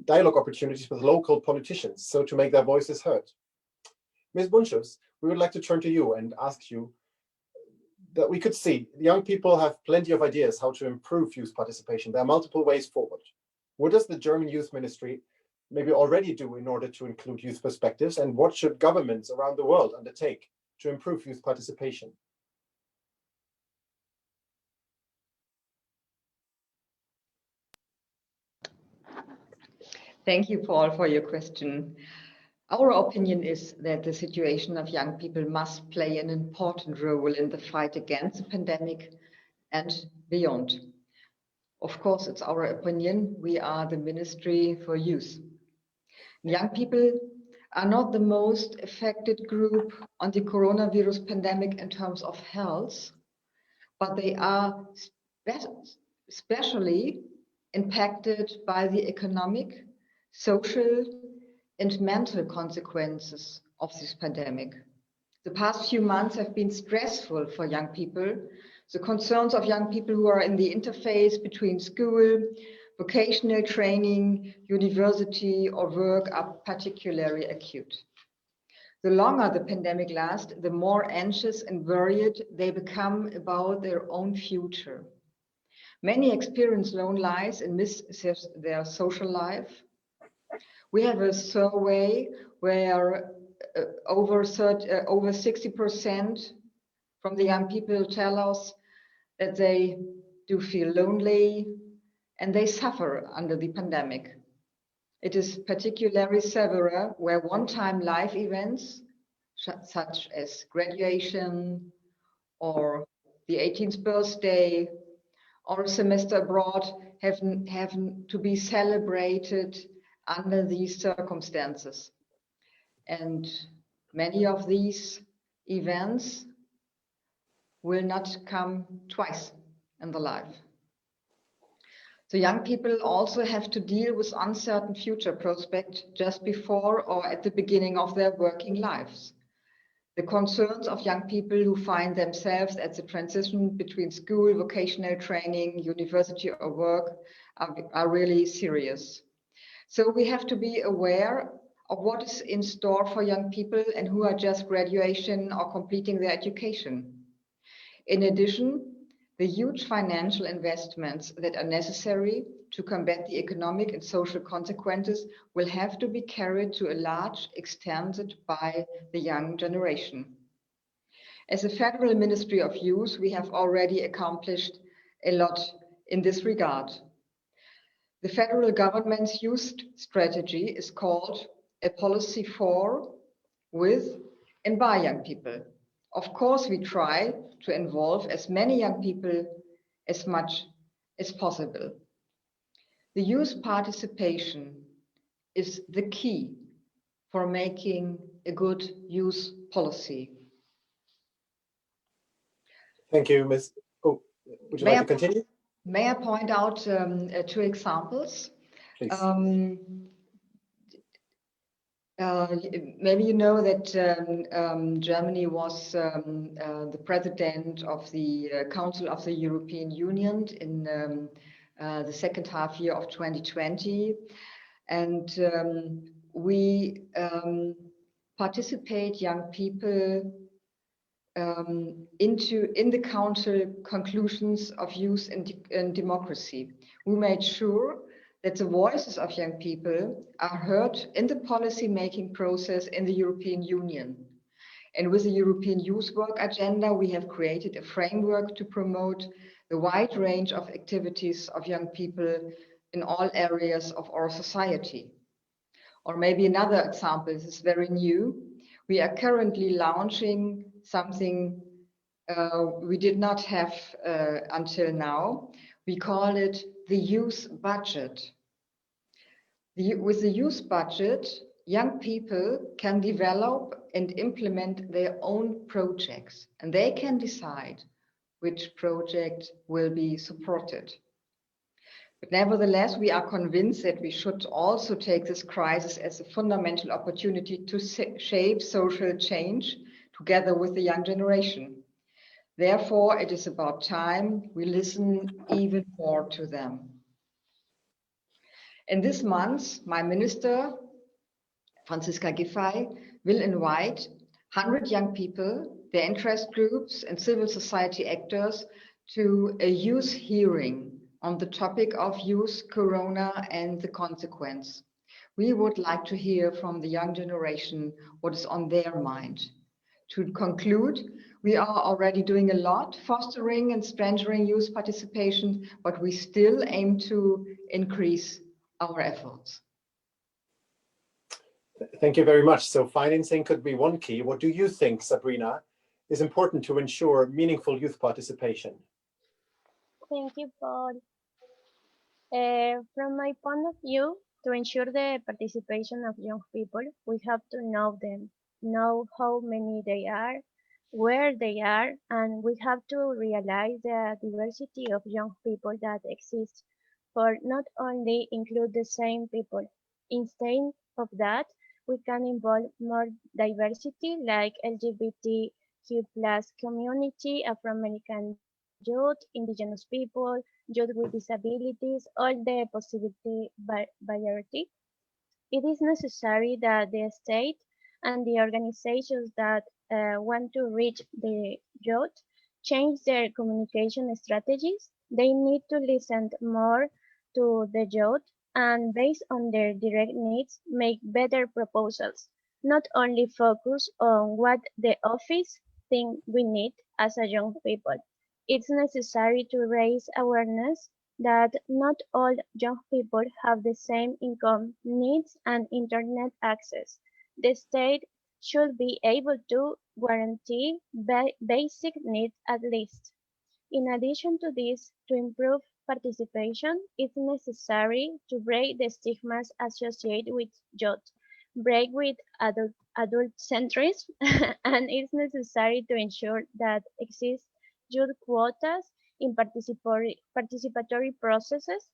dialogue opportunities with local politicians, so to make their voices heard. Ms. Bunchos, we would like to turn to you and ask you that we could see young people have plenty of ideas how to improve youth participation. There are multiple ways forward. What does the German Youth Ministry maybe already do in order to include youth perspectives, and what should governments around the world undertake to improve youth participation? Thank you, Paul, for your question. Our opinion is that the situation of young people must play an important role in the fight against the pandemic and beyond. Of course, it's our opinion. We are the Ministry for Youth. Young people are not the most affected group on the coronavirus pandemic in terms of health, but they are especially impacted by the economic, social, and mental consequences of this pandemic. The past few months have been stressful for young people. The concerns of young people who are in the interface between school, vocational training, university, or work are particularly acute. The longer the pandemic lasts, the more anxious and worried they become about their own future. Many experience loneliness and miss their social life. We have a survey where over 60% from the young people tell us that they do feel lonely and they suffer under the pandemic. It is particularly severe where one-time life events such as graduation or the 18th birthday or a semester abroad have to be celebrated under these circumstances. And many of these events will not come twice in the life. So young people also have to deal with uncertain future prospects just before or at the beginning of their working lives. The concerns of young people who find themselves at the transition between school, vocational training, university or work are really serious. So we have to be aware of what is in store for young people and who are just graduation or completing their education. In addition, the huge financial investments that are necessary to combat the economic and social consequences will have to be carried to a large extent by the young generation. As a Federal Ministry of Youth, we have already accomplished a lot in this regard. The federal government's youth strategy is called A Policy for, with, and by young people. Of course, we try to involve as many young people as much as possible. The youth participation is the key for making a good youth policy. Thank you, Ms. Oh, would you like to continue? May I point out 2 examples? Please. Maybe you know that Germany was the president of the Council of the European Union in the second half year of 2020. And we participate young people in the Council conclusions of youth and democracy. We made sure that the voices of young people are heard in the policy-making process in the European Union. And with the European Youth Work Agenda, we have created a framework to promote the wide range of activities of young people in all areas of our society. Or maybe another example, this is very new. We are currently launching something we did not have until now. We call it the youth budget. With the youth budget, young people can develop and implement their own projects, and they can decide which project will be supported. But nevertheless, we are convinced that we should also take this crisis as a fundamental opportunity to shape social change together with the young generation. Therefore, it is about time we listen even more to them. In this month, my minister, Franziska Giffey, will invite 100 young people, their interest groups and civil society actors to a youth hearing on the topic of youth, Corona and the consequence. We would like to hear from the young generation what is on their mind. To conclude, we are already doing a lot, fostering and strengthening youth participation, but we still aim to increase our efforts. Thank you very much. So financing could be one key. What do you think, Sabrina, is important to ensure meaningful youth participation? Thank you, Paul. From my point of view, to ensure the participation of young people, we have to know them, know how many they are, where they are, and we have to realize the diversity of young people that exists, for not only include the same people. Instead of that, we can involve more diversity like LGBTQ plus community, Afro-American youth, indigenous people, youth with disabilities, all the possibility variety. It is necessary that the state and the organizations that want to reach the youth change their communication strategies. They need to listen more to the youth and based on their direct needs, make better proposals, not only focus on what the office think we need as a young people. It's necessary to raise awareness that not all young people have the same income, needs, and internet access. The state should be able to guarantee basic needs at least. In addition to this, to improve participation, it's necessary to break the stigmas associated with youth, break with adult centrism, and it's necessary to ensure that exist youth quotas in participatory processes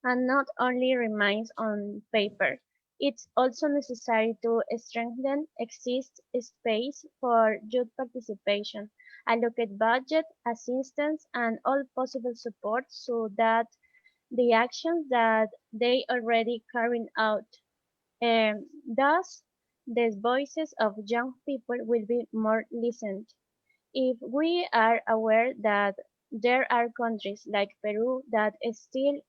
and not only remains on paper. It's also necessary to strengthen exist space for youth participation, allocate budget, assistance, and all possible support so that the actions that they already carrying out. Thus, the voices of young people will be more listened. If we are aware that there are countries like Peru that still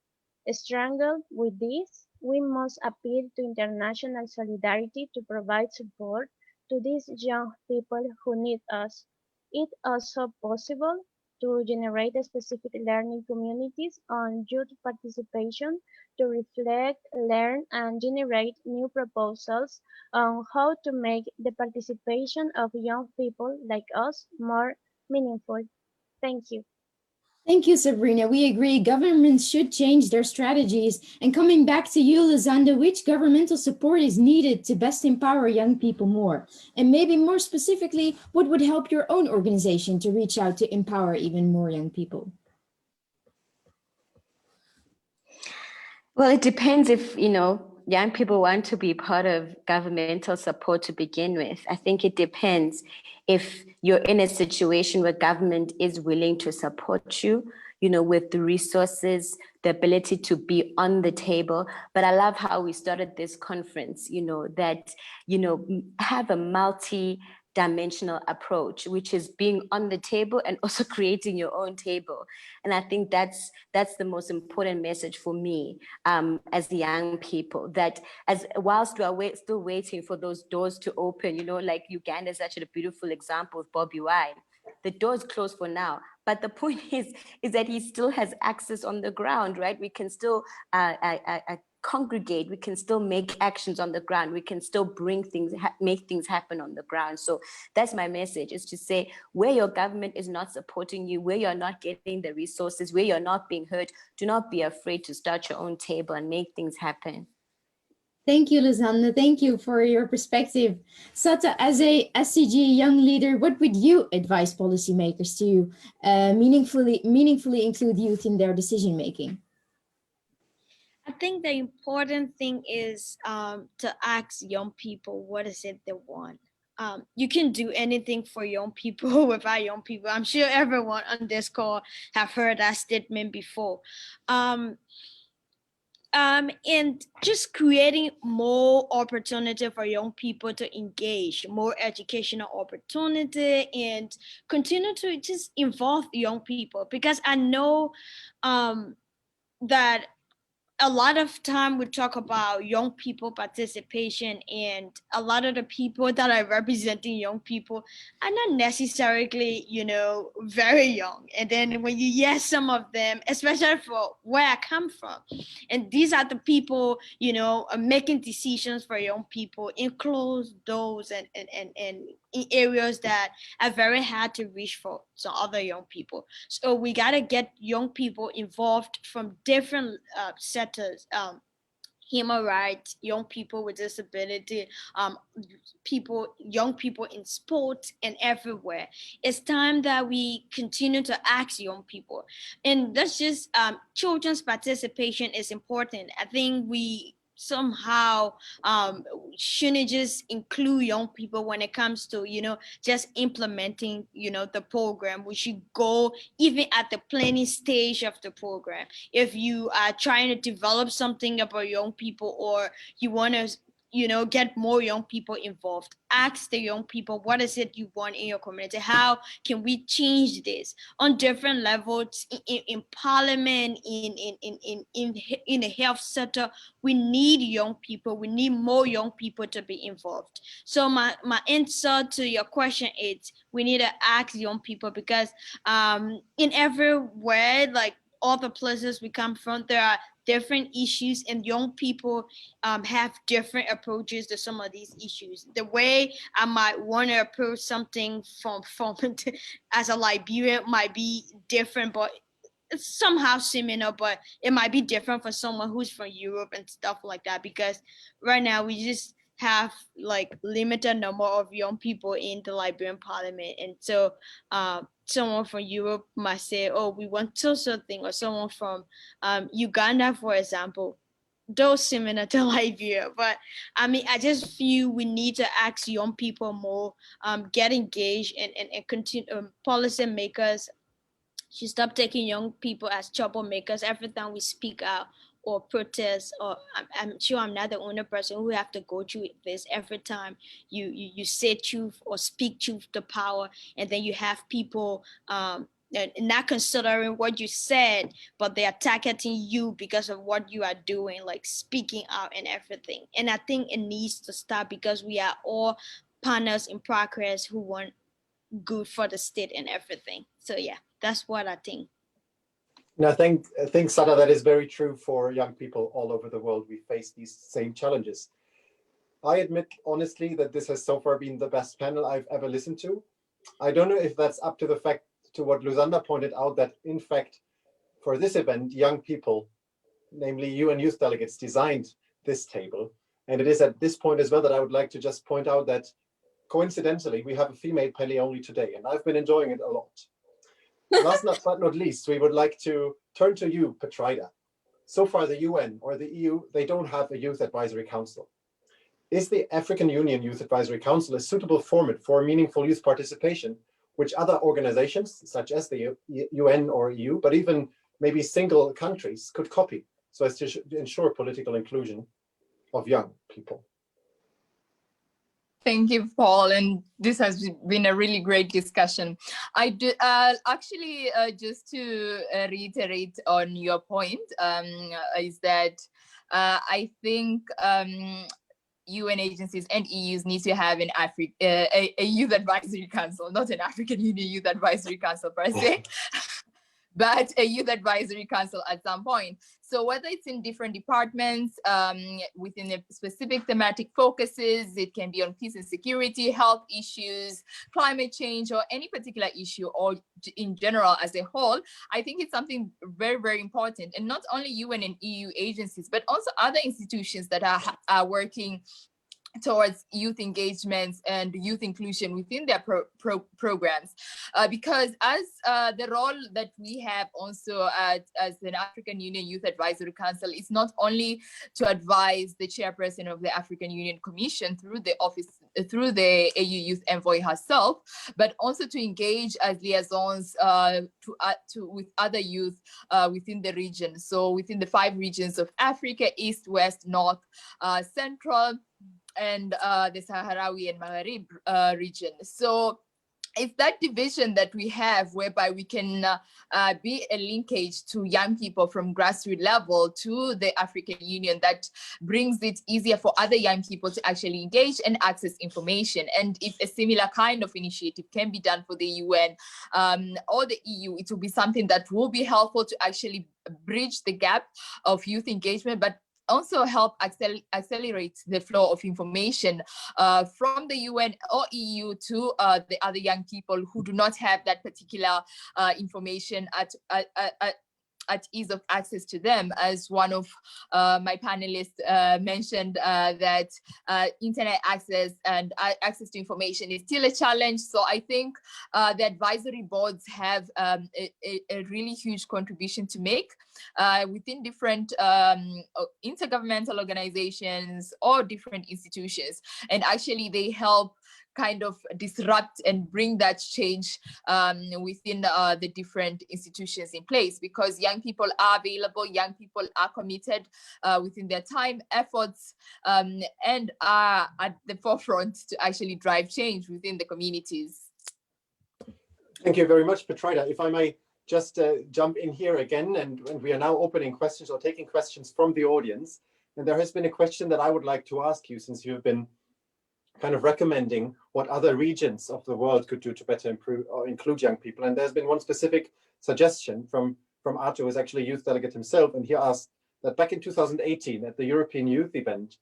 struggle with this, we must appeal to international solidarity to provide support to these young people who need us. It also possible to generate specific learning communities on youth participation to reflect, learn, and generate new proposals on how to make the participation of young people like us more meaningful. Thank you. Thank you, Sabrina. We agree governments should change their strategies. And coming back to you, Lizanda, which governmental support is needed to best empower young people more? And maybe more specifically, what would help your own organization to reach out to empower even more young people? Well, it depends if, young people want to be part of governmental support to begin with. I think it depends if you're in a situation where government is willing to support you, with the resources, the ability to be on the table. But I love how we started this conference, that, have a multi-dimensional approach, which is being on the table and also creating your own table. And I think that's the most important message for me as the young people, that whilst we are still waiting for those doors to open, like Uganda is such a beautiful example of Bobby Wine. The door's closed for now, but the point is that he still has access on the ground, right? We can still congregate, we can still make actions on the ground, we can still bring things, make things happen on the ground. So that's my message, is to say, where your government is not supporting you, where you're not getting the resources, where you're not being heard, do not be afraid to start your own table and make things happen. Thank you, Lizanne. Thank you for your perspective. Sata, as a SCG young leader, what would you advise policymakers to meaningfully include youth in their decision making? I think the important thing is to ask young people what is it they want. You can do anything for young people without young people. I'm sure everyone on this call have heard that statement before. And just creating more opportunity for young people to engage, more educational opportunity, and continue to just involve young people, because I know that a lot of time we talk about young people participation, and a lot of the people that are representing young people are not necessarily, very young. And then when you hear some of them, especially for where I come from, and these are the people, making decisions for young people in closed doors and in areas that are very hard to reach for some other young people. So we got to get young people involved from different sectors. Human rights, young people with disability, young people in sports and everywhere. It's time that we continue to ask young people. And that's just children's participation is important. I think we somehow shouldn't just include young people when it comes to just implementing the program. We should go even at the planning stage of the program. If you are trying to develop something about young people, or you want to get more young people involved, ask the young people, what is it you want in your community? How can we change this on different levels, in parliament, in the health sector? We need young people. We need more young people to be involved. So my answer to your question is, we need to ask young people, because in everywhere, like all the places we come from, there are different issues, and young people have different approaches to some of these issues. The way I might want to approach something from as a Liberian might be different, but it's somehow similar, but it might be different for someone who's from Europe and stuff like that, because right now we just have like limited number of young people in the Liberian parliament. And so someone from Europe might say, oh, we want social thing, or someone from Uganda, for example, those similar to Liberia. But I mean, I just feel we need to ask young people more, get engaged, and continue, policy makers should stop taking young people as troublemakers every time we speak out or protest. Or I'm sure I'm not the only person who have to go through this every time you say truth or speak truth to power, and then you have people not considering what you said, but they are targeting you because of what you are doing, like speaking out and everything. And I think it needs to stop, because we are all partners in progress who want good for the state and everything. So yeah, that's what I think. No, I think Sada, that is very true for young people all over the world. We face these same challenges. I admit honestly that this has so far been the best panel I've ever listened to. I don't know if that's up to the fact, to what Luzanda pointed out, that in fact for this event, young people, namely you and youth delegates, designed this table. And it is at this point as well that I would like to just point out that coincidentally, we have a female panel only today, and I've been enjoying it a lot. Last but not least, we would like to turn to you, Petrida. So far, the UN or the EU, they don't have a Youth Advisory Council. Is the African Union Youth Advisory Council a suitable format for meaningful youth participation, which other organizations, such as the UN or EU, but even maybe single countries, could copy, so as to ensure political inclusion of young people? Thank you, Paul, and this has been a really great discussion. I do actually just to reiterate on your point, is that I think UN agencies and EUs need to have an a youth advisory council, not an African Union Youth Advisory Council per se. but a youth advisory council at some point. So whether it's in different departments, within a specific thematic focuses, it can be on peace and security, health issues, climate change, or any particular issue, or in general as a whole, I think it's something very, very important. And not only UN and EU agencies, but also other institutions that are working towards youth engagements and youth inclusion within their programs, because as the role that we have also as an African Union Youth Advisory Council is not only to advise the chairperson of the African Union Commission through the office, through the AU Youth Envoy herself, but also to engage as liaisons with other youth within the region. So within the 5 regions of Africa: East, West, North, Central, and the Sahrawi and Maghreb region. So it's that division that we have, whereby we can be a linkage to young people from grassroots level to the African Union, that brings it easier for other young people to actually engage and access information. And if a similar kind of initiative can be done for the UN or the EU, it will be something that will be helpful to actually bridge the gap of youth engagement, but also help accelerate the flow of information from the UN or EU to the other young people who do not have that particular information at ease of access to them. As one of my panelists mentioned, that internet access and access to information is still a challenge. So I think the advisory boards have a really huge contribution to make within different intergovernmental organizations or different institutions. And actually they help kind of disrupt and bring that change within the different institutions in place, because young people are available, young people are committed within their time, efforts, and are at the forefront to actually drive change within the communities. Thank you very much, Petrida. If I may just jump in here again, and we are now opening questions or taking questions from the audience. And there has been a question that I would like to ask you, since you've been kind of recommending what other regions of the world could do to better improve or include young people. And there's been one specific suggestion from Arto, who is actually a youth delegate himself. And he asked that back in 2018 at the European Youth Event,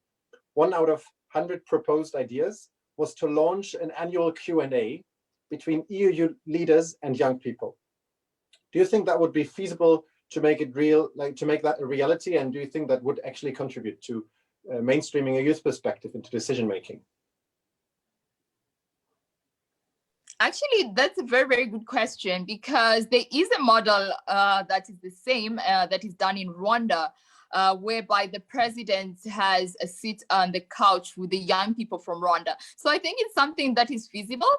1 out of 100 proposed ideas was to launch an annual Q&A between EU leaders and young people. Do you think that would be feasible to make it real, like to make that a reality? And do you think that would actually contribute to mainstreaming a youth perspective into decision making? Actually, that's a very, very good question, because there is a model that is the same, that is done in Rwanda, whereby the president has a seat on the couch with the young people from Rwanda. So I think it's something that is feasible,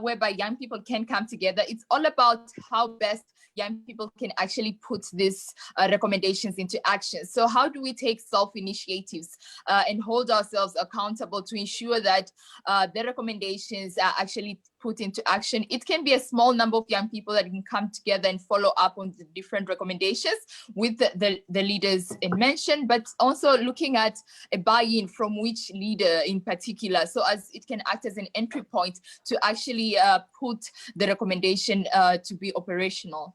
whereby young people can come together. It's all about how best young people can actually put these recommendations into action. So how do we take self-initiatives and hold ourselves accountable to ensure that the recommendations are actually put into action? It can be a small number of young people that can come together and follow up on the different recommendations with the leaders mentioned, but also looking at a buy-in from which leader in particular, so as it can act as an entry point to actually put the recommendation to be operational.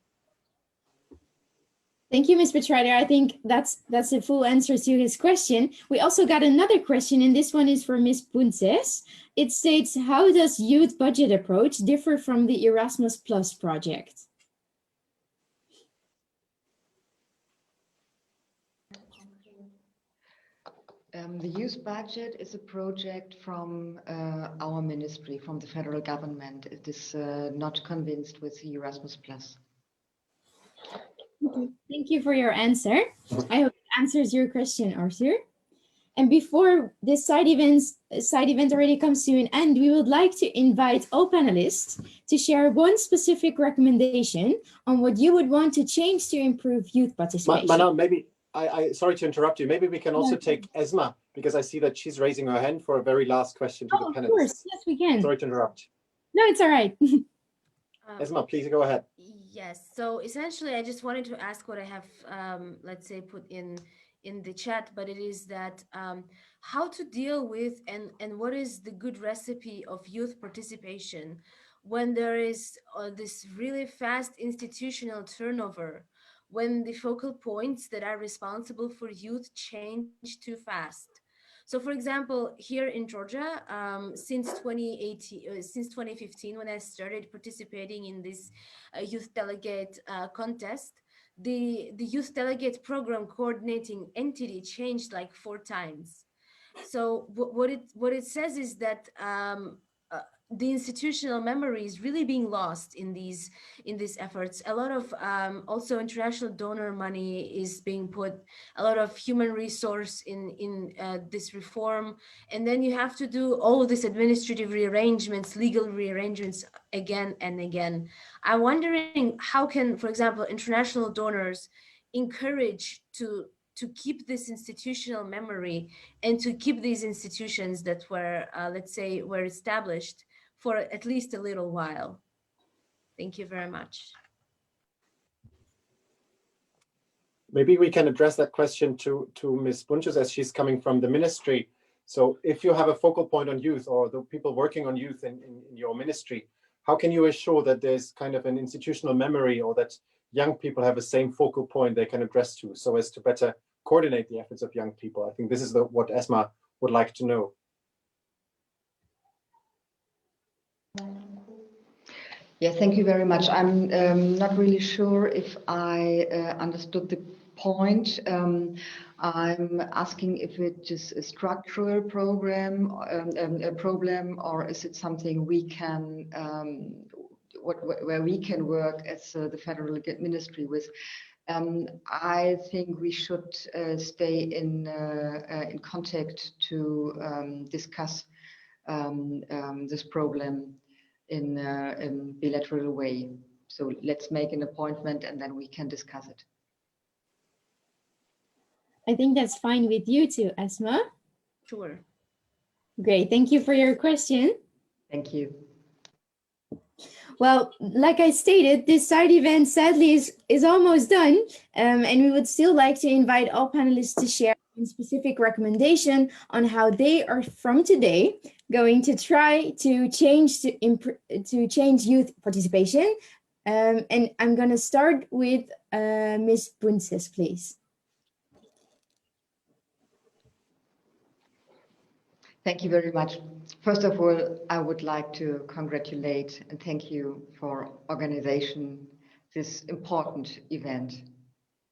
Thank you, Ms. Petrida. I think that's a full answer to his question. We also got another question, and this one is for Ms. Punces. It states, how does youth budget approach differ from the Erasmus Plus project? The youth budget is a project from our ministry, from the federal government. It is not convinced with the Erasmus Plus. Okay. Thank you for your answer. I hope it answers your question, Arthur. And before this side event already comes to an end, we would like to invite all panelists to share one specific recommendation on what you would want to change to improve youth participation. Manon, maybe, sorry to interrupt you. Maybe we can also take Esma, because I see that she's raising her hand for a very last question to the panelists. Of course, yes, we can. Sorry to interrupt. No, it's all right. Esma, please go ahead. Yes, so essentially I just wanted to ask what I have, let's say, put in the chat, but it is that how to deal with and what is the good recipe of youth participation when there is this really fast institutional turnover, when the focal points that are responsible for youth change too fast. So, for example, here in Georgia, since 2015, when I started participating in this youth delegate contest, the youth delegate program coordinating entity changed like 4 times. So what it says is that the institutional memory is really being lost in these efforts. A lot of also international donor money is being put, a lot of human resource in this reform, and then you have to do all of these administrative rearrangements, legal rearrangements again and again. I'm wondering how can, for example, international donors encourage to keep this institutional memory and to keep these institutions that were, let's say, were established for at least a little while. Thank you very much. Maybe we can address that question to Ms. Bunches as she's coming from the ministry. So if you have a focal point on youth or the people working on youth in your ministry, how can you assure that there's kind of an institutional memory or that young people have the same focal point they can address to so as to better coordinate the efforts of young people? I think this is what Esma would like to know. Yeah, thank you very much. I'm not really sure if I understood the point. I'm asking if it is a structural program, a problem, or is it something we can, where we can work as the federal ministry with. I think we should stay in contact to discuss this problem in a bilateral way. So let's make an appointment and then we can discuss it. I think that's fine with you too, Esma. Sure. Great, thank you for your question. Thank you. Well, like I stated, this side event sadly is almost done, and we would still like to invite all panelists to share a specific recommendation on how they are from today going to try to change youth participation. And I'm going to start with Ms. Bunces, please. Thank you very much. First of all, I would like to congratulate and thank you for organization this important event.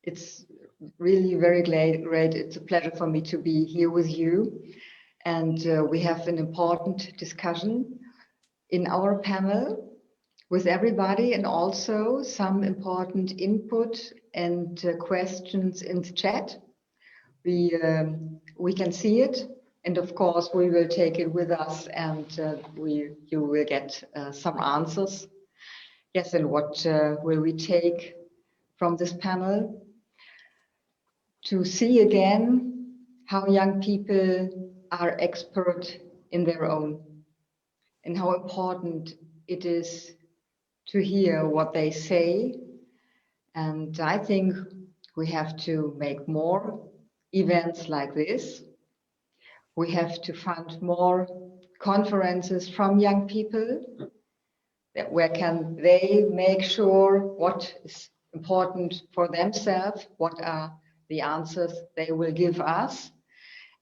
It's really very great. It's a pleasure for me to be here with you. And we have an important discussion in our panel with everybody and also some important input and questions in the chat. We can see it. And of course, we will take it with us and you will get some answers. Yes, and what will we take from this panel? To see again how young people are expert in their own and how important it is to hear what they say. And I think we have to make more events like this. We have to fund more conferences from young people. Where can they make sure what is important for themselves? What are the answers they will give us?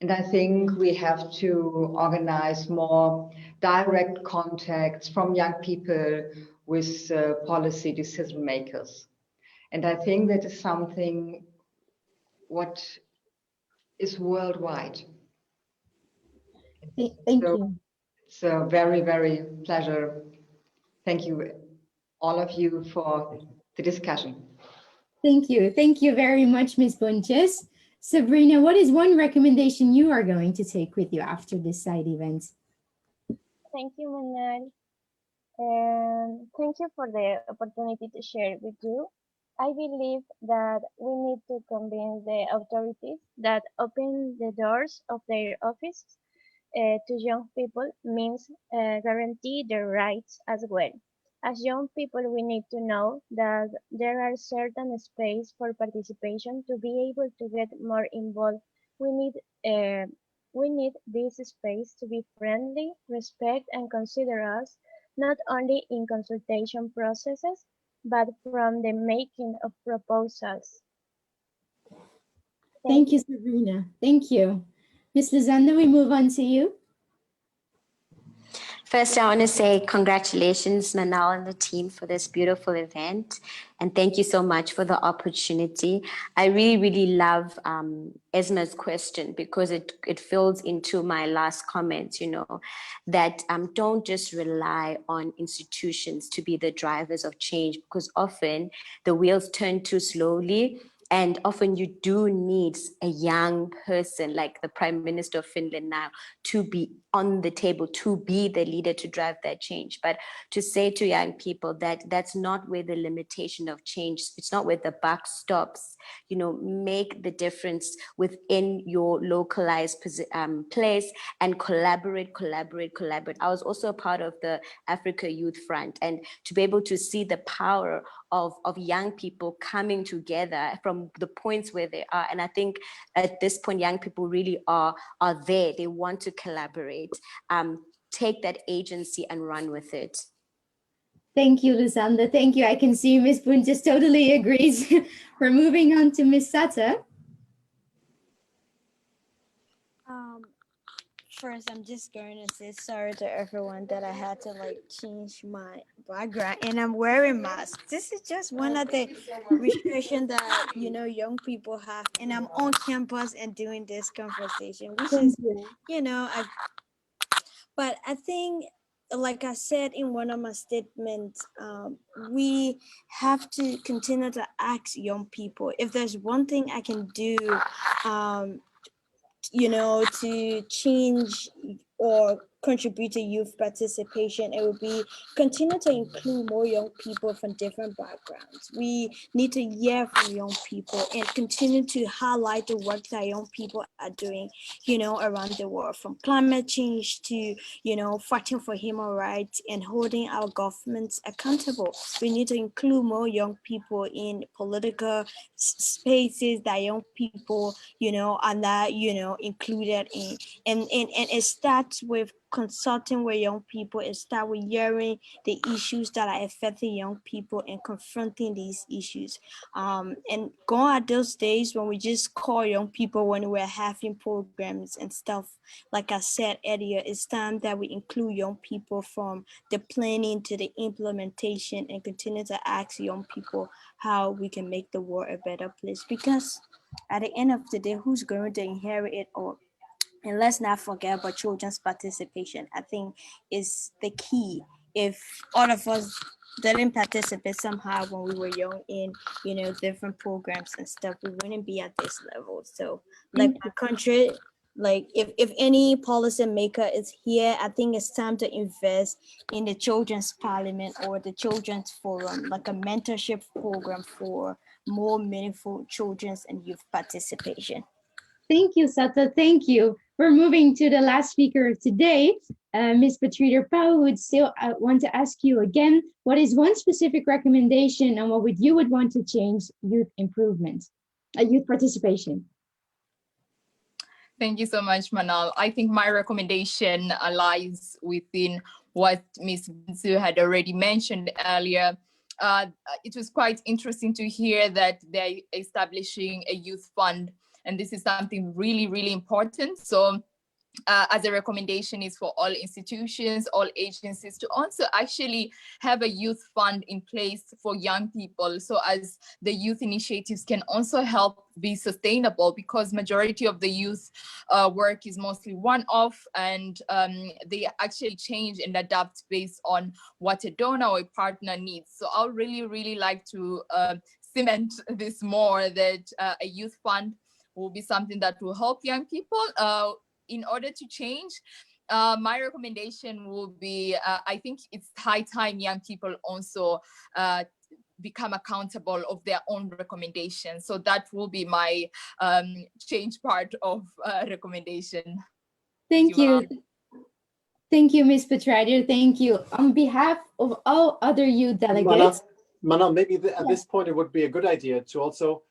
And I think we have to organize more direct contacts from young people with policy decision makers. And I think that is something what is worldwide. Thank you. It's a very, very pleasure. Thank you, all of you, for the discussion. Thank you. Thank you very much, Ms. Bunches. Sabrina, what is one recommendation you are going to take with you after this side event? Thank you, Manal. Thank you for the opportunity to share with you. I believe that we need to convince the authorities that open the doors of their office to young people means guarantee their rights as well. As young people, we need to know that there are certain space for participation to be able to get more involved. We need this space to be friendly, respect, and consider us not only in consultation processes, but from the making of proposals. Thank you, Sabrina. Thank you. Ms. Lizanda, we move on to you. First, I want to say congratulations, Manal and the team, for this beautiful event. And thank you so much for the opportunity. I really, really love Esma's question because it fills into my last comment, that don't just rely on institutions to be the drivers of change, because often the wheels turn too slowly. And often you do need a young person like the Prime Minister of Finland now to be on the table, to be the leader to drive that change. But to say to young people that that's not where the limitation of change, it's not where the buck stops. Make the difference within your localized place and collaborate. I was also a part of the Africa Youth Front, and to be able to see the power of young people coming together from the points where they are. And I think at this point, young people really are there. They want to collaborate. Take that agency and run with it. Thank you, Lizanda. Thank you. I can see Ms. Boone just totally agrees. We're moving on to Ms. Sata. First, I'm just going to say sorry to everyone that I had to change my background and I'm wearing masks. This is just one of the restrictions that young people have, and I'm on campus and doing this conversation, which is but I think, like I said in one of my statements, we have to continue to ask young people if there's one thing I can do to change or contribute to youth participation. It would be continue to include more young people from different backgrounds. We need to hear from young people and continue to highlight the work that young people are doing, around the world, from climate change to, fighting for human rights and holding our governments accountable. We need to include more young people in political spaces that young people, are not, included in. And it starts with consulting with young people. It starts with hearing the issues that are affecting young people and confronting these issues. And going at those days when we just call young people when we're having programs and stuff. Like I said earlier, it's time that we include young people from the planning to the implementation and continue to ask young people how we can make the world a better place. Because at the end of the day, who's going to inherit it all? And let's not forget about children's participation. I think is the key. If all of us didn't participate somehow when we were young in, different programs and stuff, we wouldn't be at this level. So like my country, like if any policy maker is here, I think it's time to invest in the children's parliament or the children's forum, like a mentorship program for more meaningful children's and youth participation. Thank you, Sata. Thank you. We're moving to the last speaker of today, Ms. Patricia Pau, who would still want to ask you again, what is one specific recommendation and what you would want to change youth improvement, youth participation? Thank you so much, Manal. I think my recommendation lies within what Ms. Binsu had already mentioned earlier. It was quite interesting to hear that they're establishing a youth fund, and this is something really, really important. So as a recommendation is for all institutions, all agencies to also actually have a youth fund in place for young people. So as the youth initiatives can also help be sustainable, because majority of the youth work is mostly one-off, and they actually change and adapt based on what a donor or a partner needs. So I would really, really like to cement this more, that a youth fund will be something that will help young people in order to change. My recommendation will be, I think it's high time young people also become accountable of their own recommendations. So that will be my change part of recommendation. Thank you. Thank you, Ms. Petradio. Thank you. On behalf of all other youth delegates. Mana, maybe at this point, it would be a good idea to also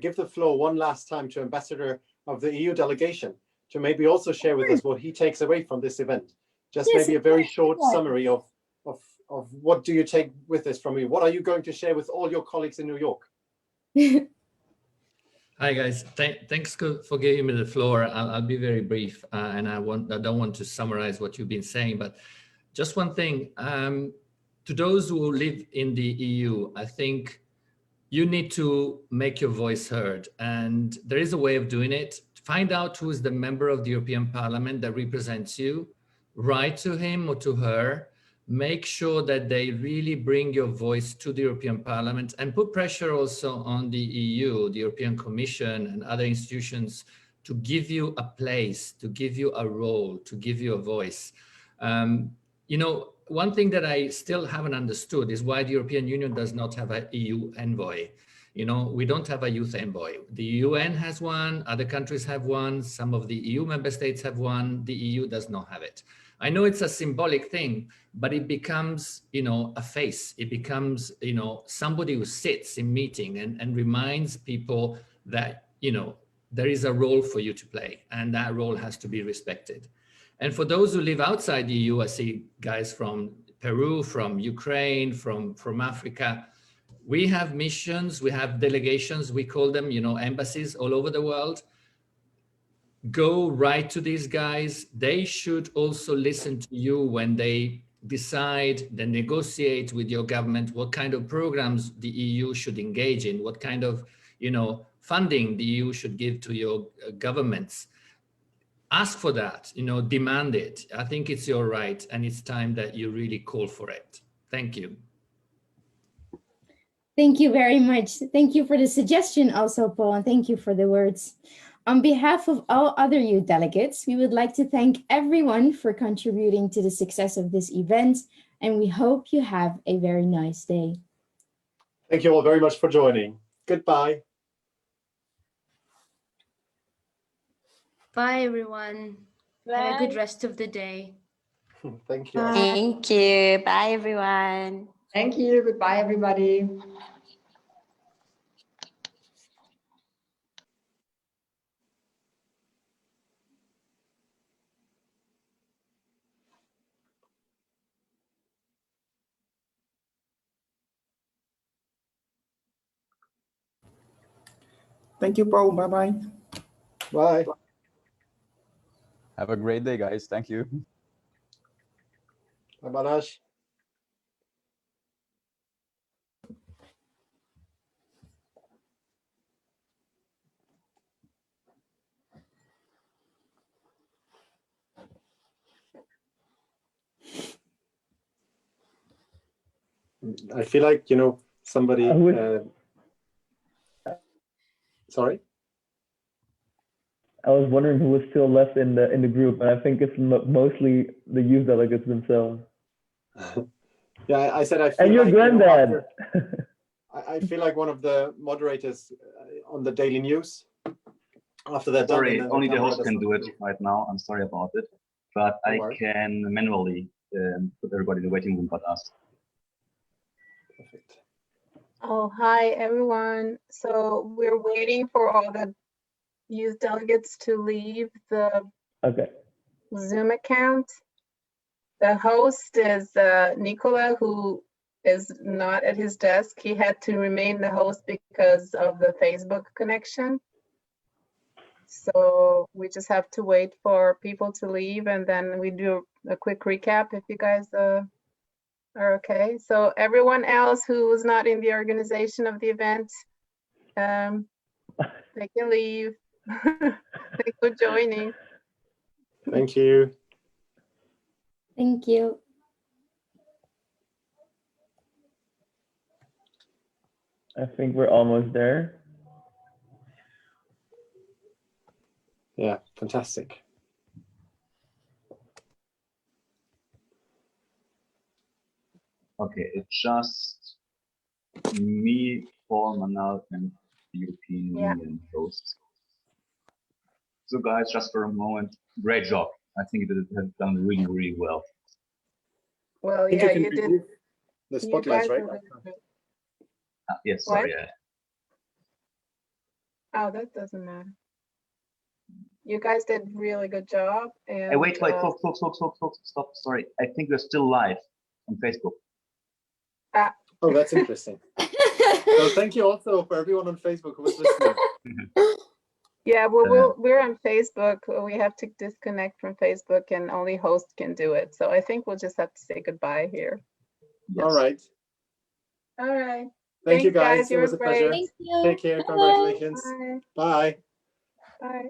give the floor one last time to Ambassador of the EU delegation, to maybe also share with us what he takes away from this event. Just maybe a very short summary of of what do you take with this from me? What are you going to share with all your colleagues in New York? Hi guys, thanks for giving me the floor. I'll be very brief, and I don't want to summarize what you've been saying, but just one thing. To those who live in the EU, I think you need to make your voice heard, and there is a way of doing it. Find out who is the member of the European Parliament that represents you, write to him or to her, make sure that they really bring your voice to the European Parliament, and put pressure also on the EU, the European Commission and other institutions to give you a place, to give you a role, to give you a voice. You know, one thing that I still haven't understood is why the European Union does not have an EU envoy. You know, we don't have a youth envoy. The UN has one, other countries have one, some of the EU member states have one, the EU does not have it. I know it's a symbolic thing, but it becomes, you know, a face. It becomes, you know, somebody who sits in meeting and reminds people that, you know, there is a role for you to play, and that role has to be respected. And for those who live outside the EU, I see guys from Peru, from Ukraine, from Africa. We have missions, we have delegations, we call them, you know, embassies all over the world. Go right to these guys. They should also listen to you when they decide, they negotiate with your government what kind of programs the EU should engage in, what kind of, you know, funding the EU should give to your governments. Ask for that, you know, demand it. I think it's your right, and it's time that you really call for it. Thank you. Thank you very much. Thank you for the suggestion also, Paul, and thank you for the words. On behalf of all other youth delegates, we would like to thank everyone for contributing to the success of this event, and we hope you have a very nice day. Thank you all very much for joining. Goodbye. Bye, everyone. Have a good rest of the day. Thank you. Thank you. Bye, everyone. Thank you. Goodbye, everybody. Thank you, Paul. Bye-bye. Bye. Have a great day, guys. Thank you. Bye, Manoj. I feel like, you know, somebody. Sorry. I was wondering who was still left in the group, and I think it's mostly the youth delegates themselves. Yeah, I said I feel and your like, granddad. You know, I feel like one of the moderators on the daily news. After that, sorry, only the host can do it right now. I'm sorry about it, but I can manually put everybody in the waiting room but us. Perfect. Oh, hi everyone. So we're waiting for all the youth delegates to leave the Zoom account. The host is Nicola, who is not at his desk. He had to remain the host because of the Facebook connection. So we just have to wait for people to leave, and then we do a quick recap if you guys are okay. So everyone else who was not in the organization of the event, they can leave. Thanks for joining. Thank you. Thank you. I think we're almost there. Yeah, fantastic. Okay, it's just me, Paul, Manal, and the European Union hosts. So guys, just for a moment, great job. I think it has done really, really well. Well, yeah, you did. The spotlights, right? Yes, sorry. Oh, that doesn't matter. You guys did really good job. And Hey, wait, folks, stop. Sorry, I think we're still live. on Facebook. Oh, that's interesting. So thank you also for everyone on Facebook who was listening. Yeah, well, we're on Facebook. We have to disconnect from Facebook and only host can do it. So I think we'll just have to say goodbye here. Yes. All right. All right. Thank you, Thanks, guys. It was a pleasure. Thank you. Take care. Bye. Congratulations. Bye. Bye. Bye.